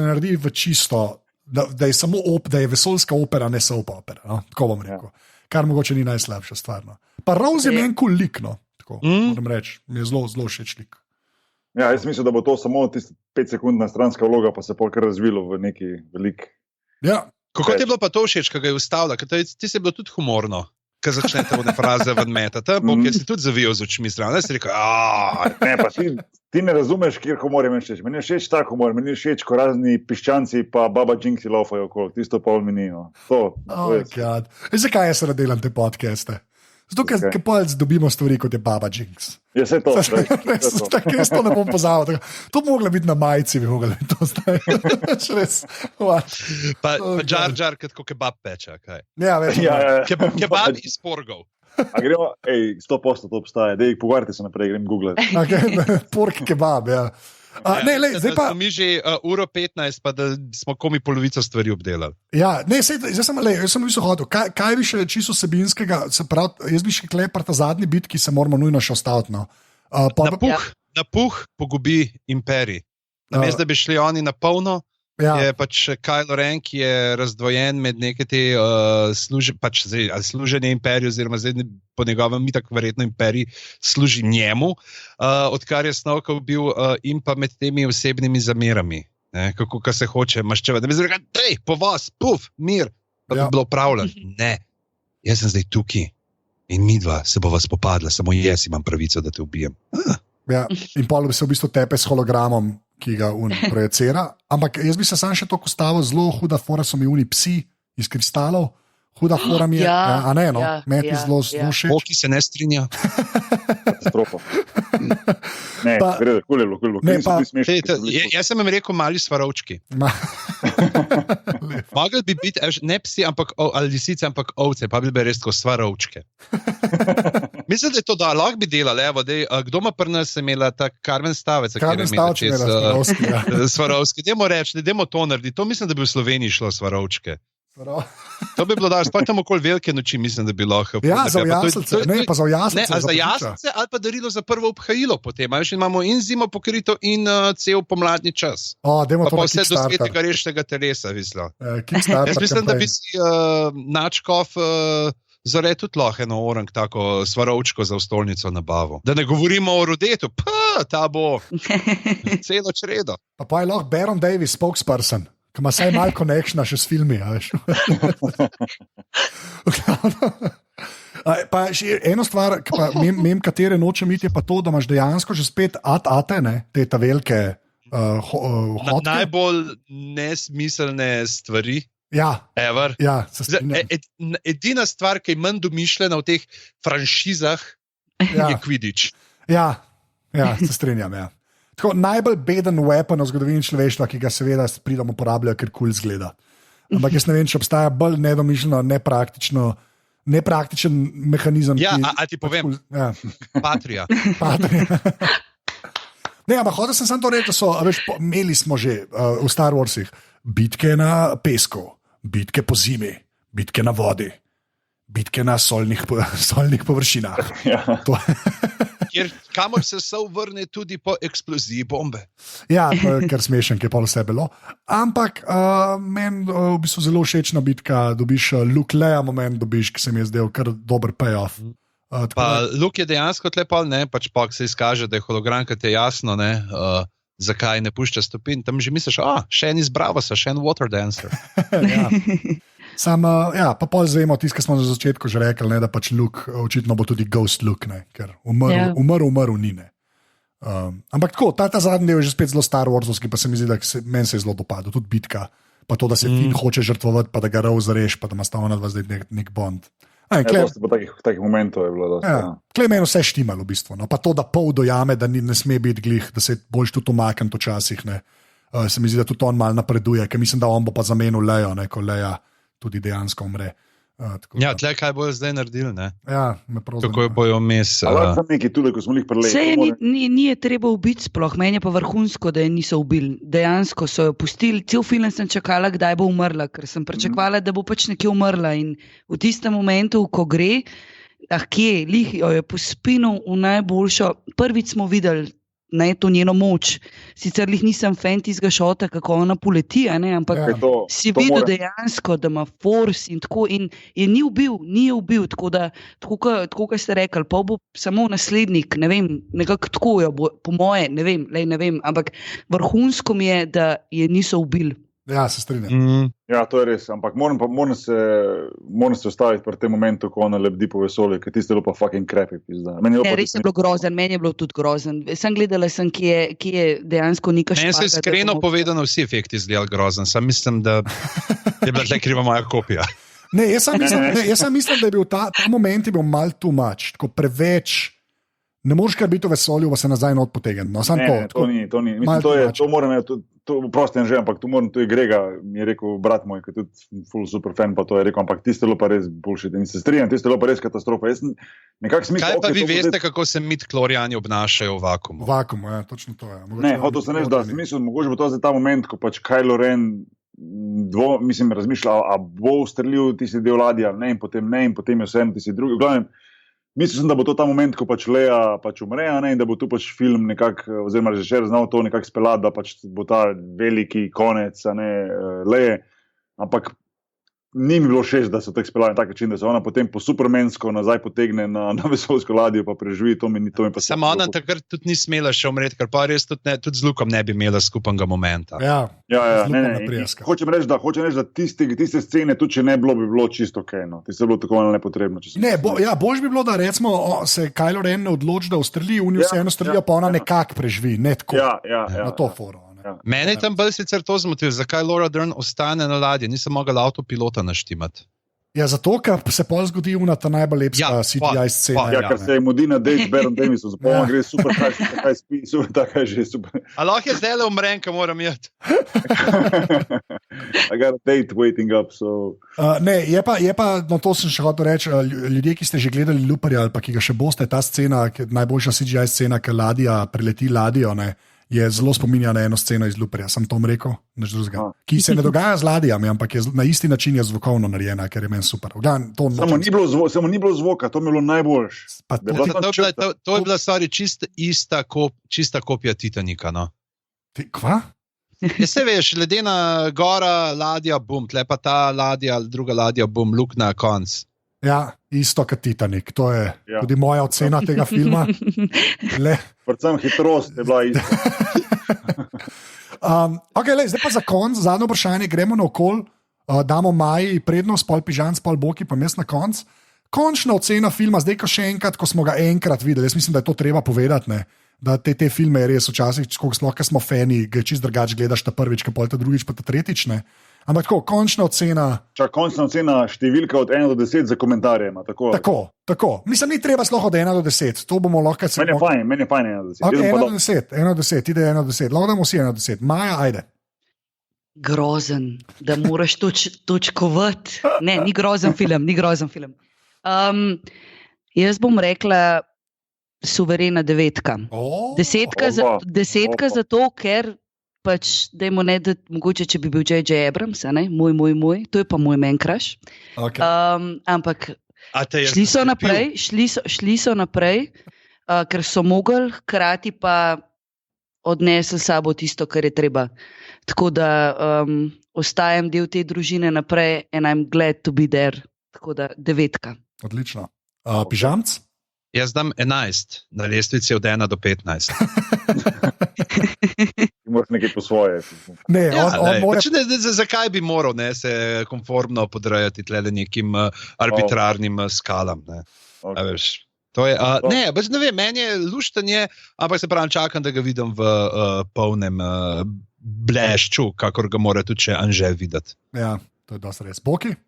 naredi v čisto, da je samo da je vesoljska opera, ne soap opera, no? Tako bom rekel. Kar mogoče ni najslabša stvar. No. Pa Rose je meni cool lik, no. Tako, moram reči, mi je zelo všeč lik. Ja, jaz mislim, da bo to samo 5-sekundna stranska vloga, pa se polk razvilo v neki velik. Ja. Kako ti je bilo pa to všeč, ko ga je ustavila? Ti si bilo tudi humorno, ko začnete v ne fraze ven metati, ki si tudi zavijal z očmi stran. Da si rekel, ne, pa ti ne razumeš, kjer humor je meni všeč. Meni je všeč tak humor, meni je všeč, ko razni piščanci pa baba Jinxi laufajo okoli, tisto pa minino. Zakaj jaz radelam te podcaste? Zato, ker polc dobimo stvari, kot je baba Jinx. Ja, se to. Jaz to ne bom pozabil. To bi mogla biti na majici, bi mogla biti to zdaj. Pa Jar, kot kebab peče, kaj? Ja, več. Kebab iz porgov. A gremo, 100% to obstaja, dej, pogovarjate se naprej, grem googlat. Pork kebab, ja. Zdaj pa mi že 1:15, pa da smo komi polovico stvari obdelali. Ja, zdaj sem mislil hotel, kaj bi še čisto vsebinskega, se pravi, jaz bi še klepar ta zadnji bit, ki se moramo nujno še ostaviti. No. Na puh pogubi imperij. Namesto da bi šli oni na polno, je pač Kylo Ren, ki je razdvojen med neke te služenje imperiju, oziroma zdaj po njegovem mi tako verjetno imperij služi njemu, odkar je Snoke bil in pa med temi osebnimi zamerami, kako se hoče maščevati. Da bi zdaj rekel, po vas, puf, mir, pa bi bilo pravljeno. Ne, jaz sem zdaj tukaj in midva se bova spopadla, samo jaz imam pravico, da te ubijem. Ja, in pol bi se v bistvu tepe s hologramom, ki ga projecira. Ampak jaz bi se sam še to postavil, zelo huda fora so mi uni psi iz kristalov, huda fora mi je, a ne, no, meni je zelo všeč. Oki se ne strinja. Katastrofa. Ne, gre, kulilo. Jaz sem jim rekel mali svarovčki. Mogli bi biti, ne psi, ali lisice, ampak ovce, pa bi bili res tako svarovčke. Mislim, da je to da, lahko bi delali, evo, kdo ima pri nas imela ta Karmen Stavec, Karmen Stavec imela Svarovski, ja. Svarovski, dajmo reči, dajmo to narediti, to mislim, da bi v Sloveniji šlo Svarovčke. To bi bilo da, sploh tam okoli velike noči, mislim, da bi lahko. Ja, za jaslice, ne, pa za jaslice. Ne, za jaslice ali pa darilo za prvo obhajilo potem, imamo in zimo pokrito in cel pomladni čas. Dajmo to pa vse do svetega rešitega telesa, mislim. Jaz mislim, da bi si Načkov Zore tudi lahko eno orang tako svarovčko za stolnico nabavo. Da ne govorimo o rodetu, ta bo celo čredo. Pa je lahko Baron Davis, spokesperson, ki ima saj malo konekšna še s filmi, a veš. Pa še eno stvar, mem katere nočem iti, je pa to, da imaš dejansko že spet ate, ne, te ta velike hotke. Najbolj nesmiselne stvari. Ja, ever. Ja, edina stvar, ki je manj domišljena v teh franšizah, je Quidditch. Ja, se strinjam. Ja. Tako, najbolj beden weapon v zgodovini človeštva, ki ga seveda pridemo uporabljati, ker kul zgleda. Ampak jaz ne vem, če obstaja bolj nedomišljeno, nepraktičen mehanizem. Ja, a ti povem, Patria. Ne, ampak hotel sem samo to reči, imeli smo že v Star Warsih bitke na pesku, bitke po zimi, bitke na vodi, bitke na solnih površinah. Ja. Kamor se vrne tudi po eksploziji bombe. Ja, ker smešen, ki je pol vse bilo. Ampak meni v bistvu zelo všečna bitka, dobiš Luke Leia moment, dobiš, ki se mi je zdel kar dober payoff. Luke je dejansko tlepal, pač pa se izkaže, da je hologram, ki je jasno, zakaj ne pušča stopin. Tam že misliš, še en iz Bravosa, še en water dancer. Ja. Ja, pa pol zvemo, tisto, kar smo na začetku že rekli, ne, da pač Luke očitno bo tudi Ghost Luke, ne, ker umrl ni. Ne. Ampak tako, ta zadnji del je že spet zelo Star Warsovski, pa se mi zdi, da meni se je zelo dopadlo, tudi bitka, pa to, da se Finn hoče žrtvovati, pa da ga Rose reš, pa da ima stavno na zdaj nek Bond. Takih momentov je bilo. Klej meni vse štimalo v bistvu. No. Pa to, da pol dojame, da ne sme biti glih, da se boljš tudi umaknil včasih. Se mi zdi, da tudi on mal napreduje, ker mislim, da on bo pa zamenil Lejo, ne, ko Leja tudi dejansko umre. Ja, tle kaj bojo zdaj naredili, ne? Ja, me prav zanima. Kako bojo vmes. Ni je treba ubiti sploh, meni je pa vrhunsko, da je niso ubili. Dejansko so jo pustili, cel film sem čakala, kdaj bo umrla, ker sem pričakovala, da bo pač nekje umrla in v tistem momentu, ko gre, kje, lih jo je pospinil v najboljšo, prvič smo videli, ne, to njeno moč. Sicer lih nisem fan tistega šota, kako ona poleti, ampak si videl dejansko, da ima force in tako. In ni je ubil, tako da, tako kot ste rekli, pa bo samo naslednik, ne vem, nekako tako jo bo, po moje, ne vem, ampak vrhunsko mi je, da je niso ubili. Ja, se strinjam. Ja, to je res, ampak moram se ustaviti pri tem momentu, ko ona lebdi po vesolju, ker tiste je bilo pa fucking crappy. Res je bilo grozen, meni je bilo tudi grozen. Sem gledala, ki je dejansko neka špaka. Meni se iskreno povedano vsi efekti izgledali grozen, sam mislim, da je bila tle kriva moja kopija. Ne, jaz sem mislim, da je bil ta moment je bil mal too much, tako preveč. Ne moreš kar biti v vesolju, pa se nazaj not potegniti. No, to ni. Mislim, to moram, prosti že, ampak to moram, to je Grega, mi je rekel brat moj, ki je tudi full super fan, pa to je rekel, ampak tiste je bilo pa res bullshit. In se strinjam, tiste je bilo pa res katastrofa. Kaj pa vi veste, kako se mid-kloriani obnašajo v vakuumu? V vakuumu, ja, točno to je. Ne, hotel sem reči, da sem mislil, mogoče bo to zdaj ta moment, ko pač Kylo Ren razmišlja, a bo ustrelil tisti del ladja, ne, in potem je vsem tisti drugi. Mislil sem, da bo to ta moment, ko pač Leja pač umre, in da bo tu pač film nekako, oziroma režiser znal to nekako speljati, da pač bo ta veliki konec Leje. Ampak ni mi bilo všeč, da so tako speljali na tak način, da se ona potem po supermensko nazaj potegne na vesoljsko ladjo pa preživi. Samo ona takrat tudi ni smela še umreti, ker pa res tudi z Lukom ne bi imela skupnega momenta. Ja, hočem reči, da tiste scene, tudi če ne bilo, bi bilo čisto ok. No. Tiste je bilo tako nepotrebno. Bož bi bilo, da recimo se Kylo Ren ne odloči, da ustreli, v njo vseeno strelijo, pa ona nekako preživi, ne tako. Na to foro. Mene je tam bolj sicer to zmotil, zakaj Laura Dern ostane na ladji, nisem mogla avtopilota naštimati. Ja, zato, ker se pol zgodi ta najbolj lepša CGI scena. Ja, ker se je mudi na date z Baron Damisom, zapomnil, gre super, kaj spi, super, že super. A lahko je zdaj le umren, ko moram jeti. I got a date waiting up, so... Ne, je pa, no to sem še hotel reči, ljudje, ki ste že gledali Looperja, ali pa ki ga še boste, ta scena, najboljša CGI scena, ker ladja preleti ladjo, ne, je zelo spominja na eno sceno iz Looperja, sem to rekel, ki se ne dogaja z ladjami, ampak je na isti način je zvokovno narejena, ker je meni super. Samo ni bilo zvoka, to mi je bilo najboljše. To je bila stvari čista kopija Titanika. No? Kva? Ja, se veš, ledena gora, ladja, bum, tle pa ta ladja, druga ladja, bum, luk na konc. Ja, isto kot Titanik, to je tudi moja ocena tega filma. Predvsem hitrost je bila ista. Zdaj pa za konc, zadnje vprašanje, gremo na okol, damo Maji prednost, pol Pižanc, pol Boki, pa mes na konc. Končna ocena filma, zdaj ko še enkrat, ko smo ga enkrat videli, jaz mislim, da je to treba povedati, ne? Da te filme je res včasih, sploh, ker smo fani, čist drugače gledaš ta prvič, pa ta drugič, pa ta tretjič, ne? Ampak tako, končna ocena... Končna ocena številka od 1 do 10 za komentarje. Tako. Mislim, ni treba sloh od 1 do 10. To bomo lahko... Meni je fajn 1 do 10. Ok, 1 do 10, ide 1 do 10. Lahko damo vsi 1 do 10. Maja, ajde. Grozen, da moraš točkovati. Ne, ni grozen film. Jaz bom rekla suverena 9. 10 zato, ker pač, dajmo ne, da mogoče, če bi bil J.J. Abrams, moj, to je pa moj menkraš. Okay. Ampak šli so naprej, ker so mogli, hkrati pa odnesli sabo tisto, kar je treba. Tako da ostajam del te družine naprej and I'm glad to be there. Tako da 9. Odlično. Pižamc? Jaz dam 11 na lestvici od 1 do 15. Moraš nekaj po svoje. Ne, mora... Zakaj bi moral se konformno podrejati tle nekim arbitrarnim skalam? Ne? Okay. To je, ne vem, meni je luštanje, ampak se pravi, čakam, da ga vidim v polnem blešču, kakor ga mora tudi še Anže videti. Ja, to je dosti res. Boki?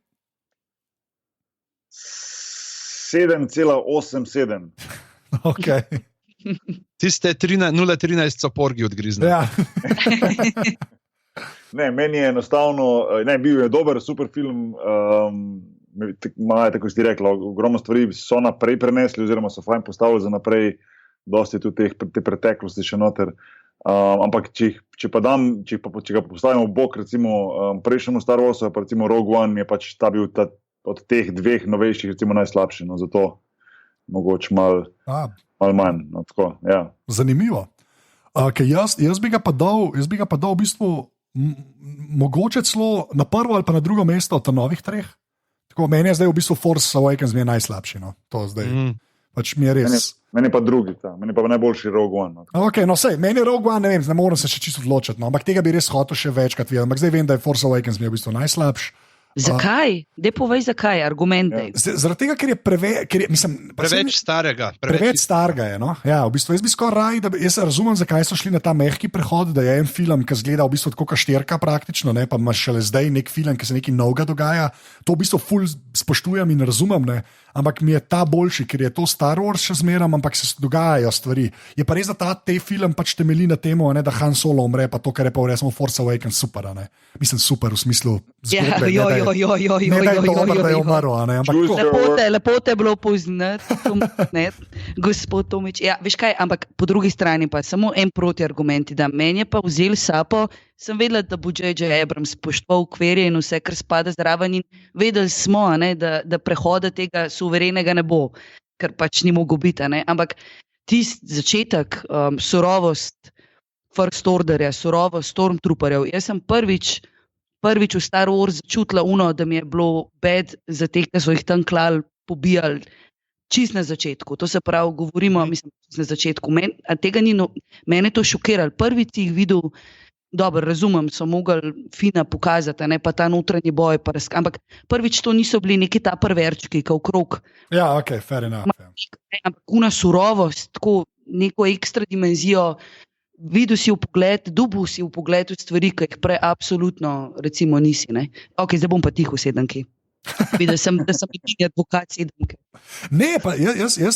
7,87. Okay. Tiste 0,13 so porgi odgrizni. Ja. Ne, meni je enostavno, bil je dober, super film. Tako si ti rekla, ogromno stvari so naprej prenesli, oziroma so fajn postavili za naprej, dosti tudi te preteklosti še noter. Ampak če ga postavimo v bok, recimo prejšnjemu Star Warsu, pa recimo Rogue One, je pač ta bil od teh dveh novejših recimo najslabši, no, zato mogoče malo manj. No, tako, ja. Zanimivo. Jaz bi ga pa dal v bistvu mogoče celo na prvo ali pa na drugo mesto od novih treh. Tako, meni je zdaj v bistvu Force Awakens najslabši. No. To zdaj. Pač mi je res. Meni pa drugi, meni pa najboljši Rogue One. No. Okay, no, meni je Rogue One, ne moram se še čisto odločiti, no, ampak tega bi res hotel še večkrat videti. Ampak zdaj vem, da je Force Awakens mi je v bistvu najslabši. Zakaj? Dej povej, zakaj, argumente. Ja. Zaradi tega, ker je preveč starega. Preveč starega je. No? Ja, v bistvu, jaz bi skoraj raj, jaz razumem, zakaj so šli na ta mehki prehod, da je en film, ki zgleda v bistvu tako kašterka praktično, ne? Pa imaš šele zdaj nek film, ki se nekaj novega dogaja. To v bistvu ful spoštujem in razumem, ne? Ampak mi je ta boljši, ker je to Star Wars še zmeram, ampak se dogajajo stvari. Je pa res, da te film pač temelji na tem, da Han Solo umre, pa to, kar je pa v resmo Force Awakens super, ne? Mislim super v smislu zgodbe. Ne, da je dobro, da je umrl, lepo te je bilo poznati, gospod Tomič. Ja, veš kaj, ampak po drugi strani pa samo en protiargumenti, da meni je pa vzel sapo, sem vedela, da bo J.J. Abrams spoštoval okvirje in vse, kar spada zraven in vedeli smo, da prehoda tega suverenega ne bo, ker pač ni mogel biti, ampak tisti začetek, surovost First Orderja, surovost Stormtrooperjev, jaz sem prvič v Star Wars začutila da mi je bilo bed za te, ki so jih tam klali, pobijali, čist na začetku. To se pravi, govorimo, mislim, na začetku. Mene je to šokiralo. Prvič jih videl, dobro, razumem, so mogli fina pokazati, pa ta notranji boj. Ampak prvič to niso bili neki ta prverčki, ki okrog. Ja, ok, fair enough. Ampak una surovost, tako neko ekstra dimenzijo, videl si v pogled, dubil si v pogled v stvari, ki jih prej absolutno recimo nisi. Ne? Ok, zdaj bom pa tiho sedemki. Videl sem, da sem edini advokat sedemke. Ne, pa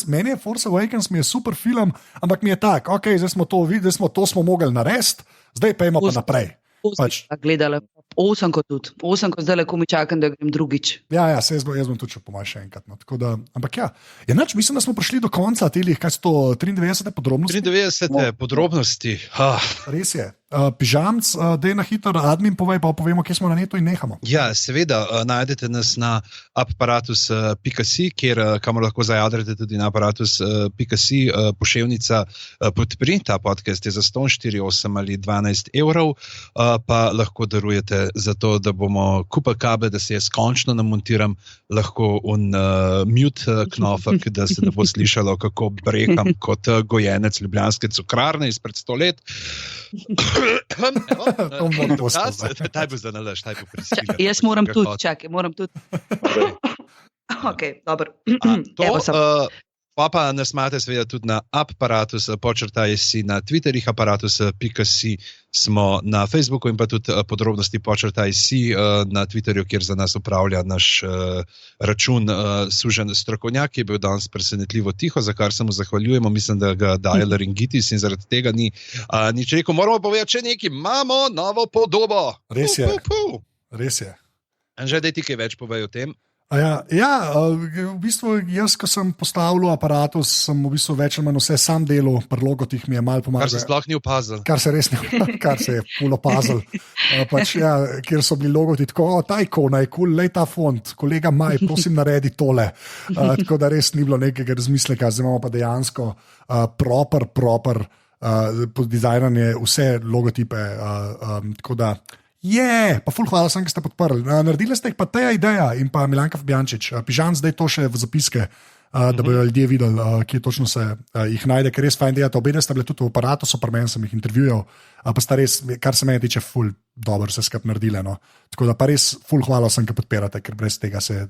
meni je Force Awakens mi je super film, ampak mi je tak, ok, zdaj smo to videli, to smo mogli narediti, zdaj pa imamo pa naprej. Gledala, 8 kot tudi. 8 kot zdaj, ko mi čakam, da grem drugič. Ja, jaz bom tudi po mojem še enkrat. No. Da, ampak ja, mislim, da smo prišli do konca telih, kaj so to 93 podrobnosti? 93 podrobnosti. Res je. Pižamc, dej na hitro, admin povej, pa povemo, kje smo na netu in nehamo. Ja, seveda, najdete nas na aparatus.si, kamor lahko zajadrete tudi na aparatus.si, poševnica podpri. Ta podcast je za 148 ali 12 evrov, pa lahko darujete za to, da bomo kupili kabel, da se jaz končno namontiram, lahko mute knofek, da se ne bo slišalo, kako brekam kot gojenec ljubljanske cukrarne izpred 100 let. Taj bo za nalaž, taj bo prisiljen. Jaz moram tudi, čakaj, Ok, dobro. Pa nas imate seveda tudi na aparatus, _si na Twitterih, aparatus.si smo na Facebooku in pa tudi podrobnosti _si na Twitterju, kjer za nas upravlja naš račun sužen strokovnjak, ki je bil danes presenetljivo tiho, za kar se mu zahvaljujemo. Mislim, da ga daje laringitis in zaradi tega ni nič rekel. Moramo povedati še nekaj, imamo novo podobo. Res je. Res je. Anže, daj ti kaj več povej o tem. V bistvu jaz, ko sem postavil aparatus, sem v bistvu več ali manj vse sam delal, pri logotih mi je malo pomagal. Kar se sploh ni opazil. Kar se res ni, kar se je ful opazil. Kjer so bili logoti tako, ta ikona je kul, lej ta font, kolega Maj, prosim naredi tole. Tako da res ni bilo nekega razmisleka, zdaj imamo pa dejansko proper dizajnanje vse logotipe, tako da pa ful hvala sem, ki ste podprli. Naredili ste jih pa Teja Ideja in pa Milanka Fabjančič. Pižan zdaj to še v zapiske da bodo ljudje videli, kje točno se jih najde, ker res fajn delati. Obe sta bile tudi v aparatu, so pri meni, sem jih intervjujal, pa sta res, kar se meni tiče, ful dobro se skupaj naredile. No. Tako da pa res ful hvala vsem, ki podpirate, ker brez tega se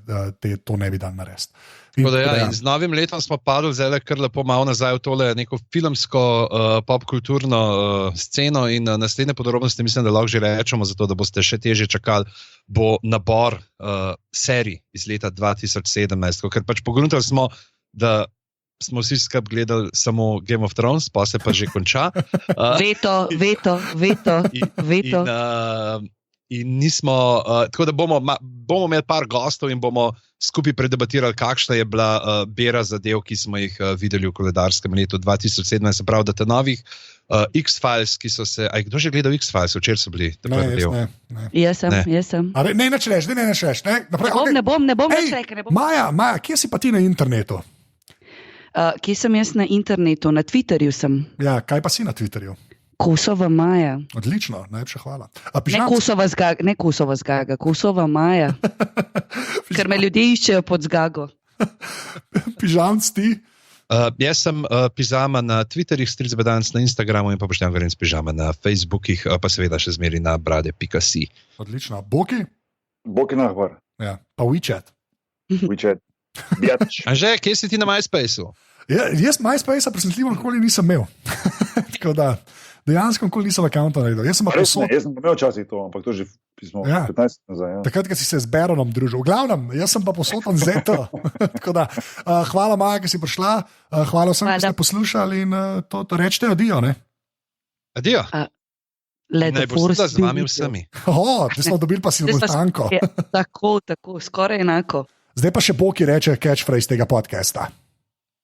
to ne bi dal narediti. In z novim letom smo padli zdaj kar lepo malo nazaj v tole neko filmsko popkulturno sceno in naslednje podrobnosti mislim, da lahko že rečemo, zato da boste še težje čakali, bo nabor serij iz leta 2017, ker pač pogledali smo, da smo vsi skupaj gledali samo Game of Thrones, pa se pa že konča. Veto. In nismo, tako da bomo imeli par gostov in bomo skupaj predebatirali, kakšna je bila bera zadev, ki smo jih videli v koledarskem letu 2017. Se pravi, da te novih X-Files, ki so se. Aj, kdo že gledal X-Files? Včeraj so bili. Ne. Jaz sem. Ne načneš. Ne bom več rekel. Maja, kje si pa ti na internetu? Kje sem jaz na internetu? Na Twitterju sem. Ja, kaj pa si na Twitterju? Kosova Maja. Odlično, najlepša hvala. Ne Kosova zgaga, Kosova Maja. Ker me ljudje iščejo pod zgago. Pižamc ti? Jaz sem Pižama na Twitterjih, Stric Bedanc na Instagramu in pa Boštjan Gorenc Pižama na Facebookih, pa seveda še zmeri na brade.si. Odlično. Boki? Boki nahvar. Ja, pa WeChat. WeChat. Anže, kje si ti na MySpaceu? Ja, jaz MySpace-a presenetljivo nikoli nisem imel. Tako da dejansko nikoli nisem akonta naredil. Jaz sem imel včasih to, ampak to že pismo 15 nazaj. Ja. Takrat, ko si se z Beronom družil. V glavnem, jaz sem pa posoten zeto. Tako da, hvala Maja, ki si prišla, hvala vsem, ki ste poslušali in to rečete adijo, ne? Adijo. Ne bo se z vami vsemi. Ti smo dobili pa simultanko. Tako, skoraj enako. Zdaj pa še Boki reče catchphrase tega podcasta.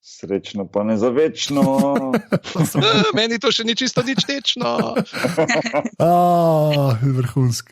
Srečno pa ne za večno. Meni to še ni čisto nič tečno. Vrhunsko.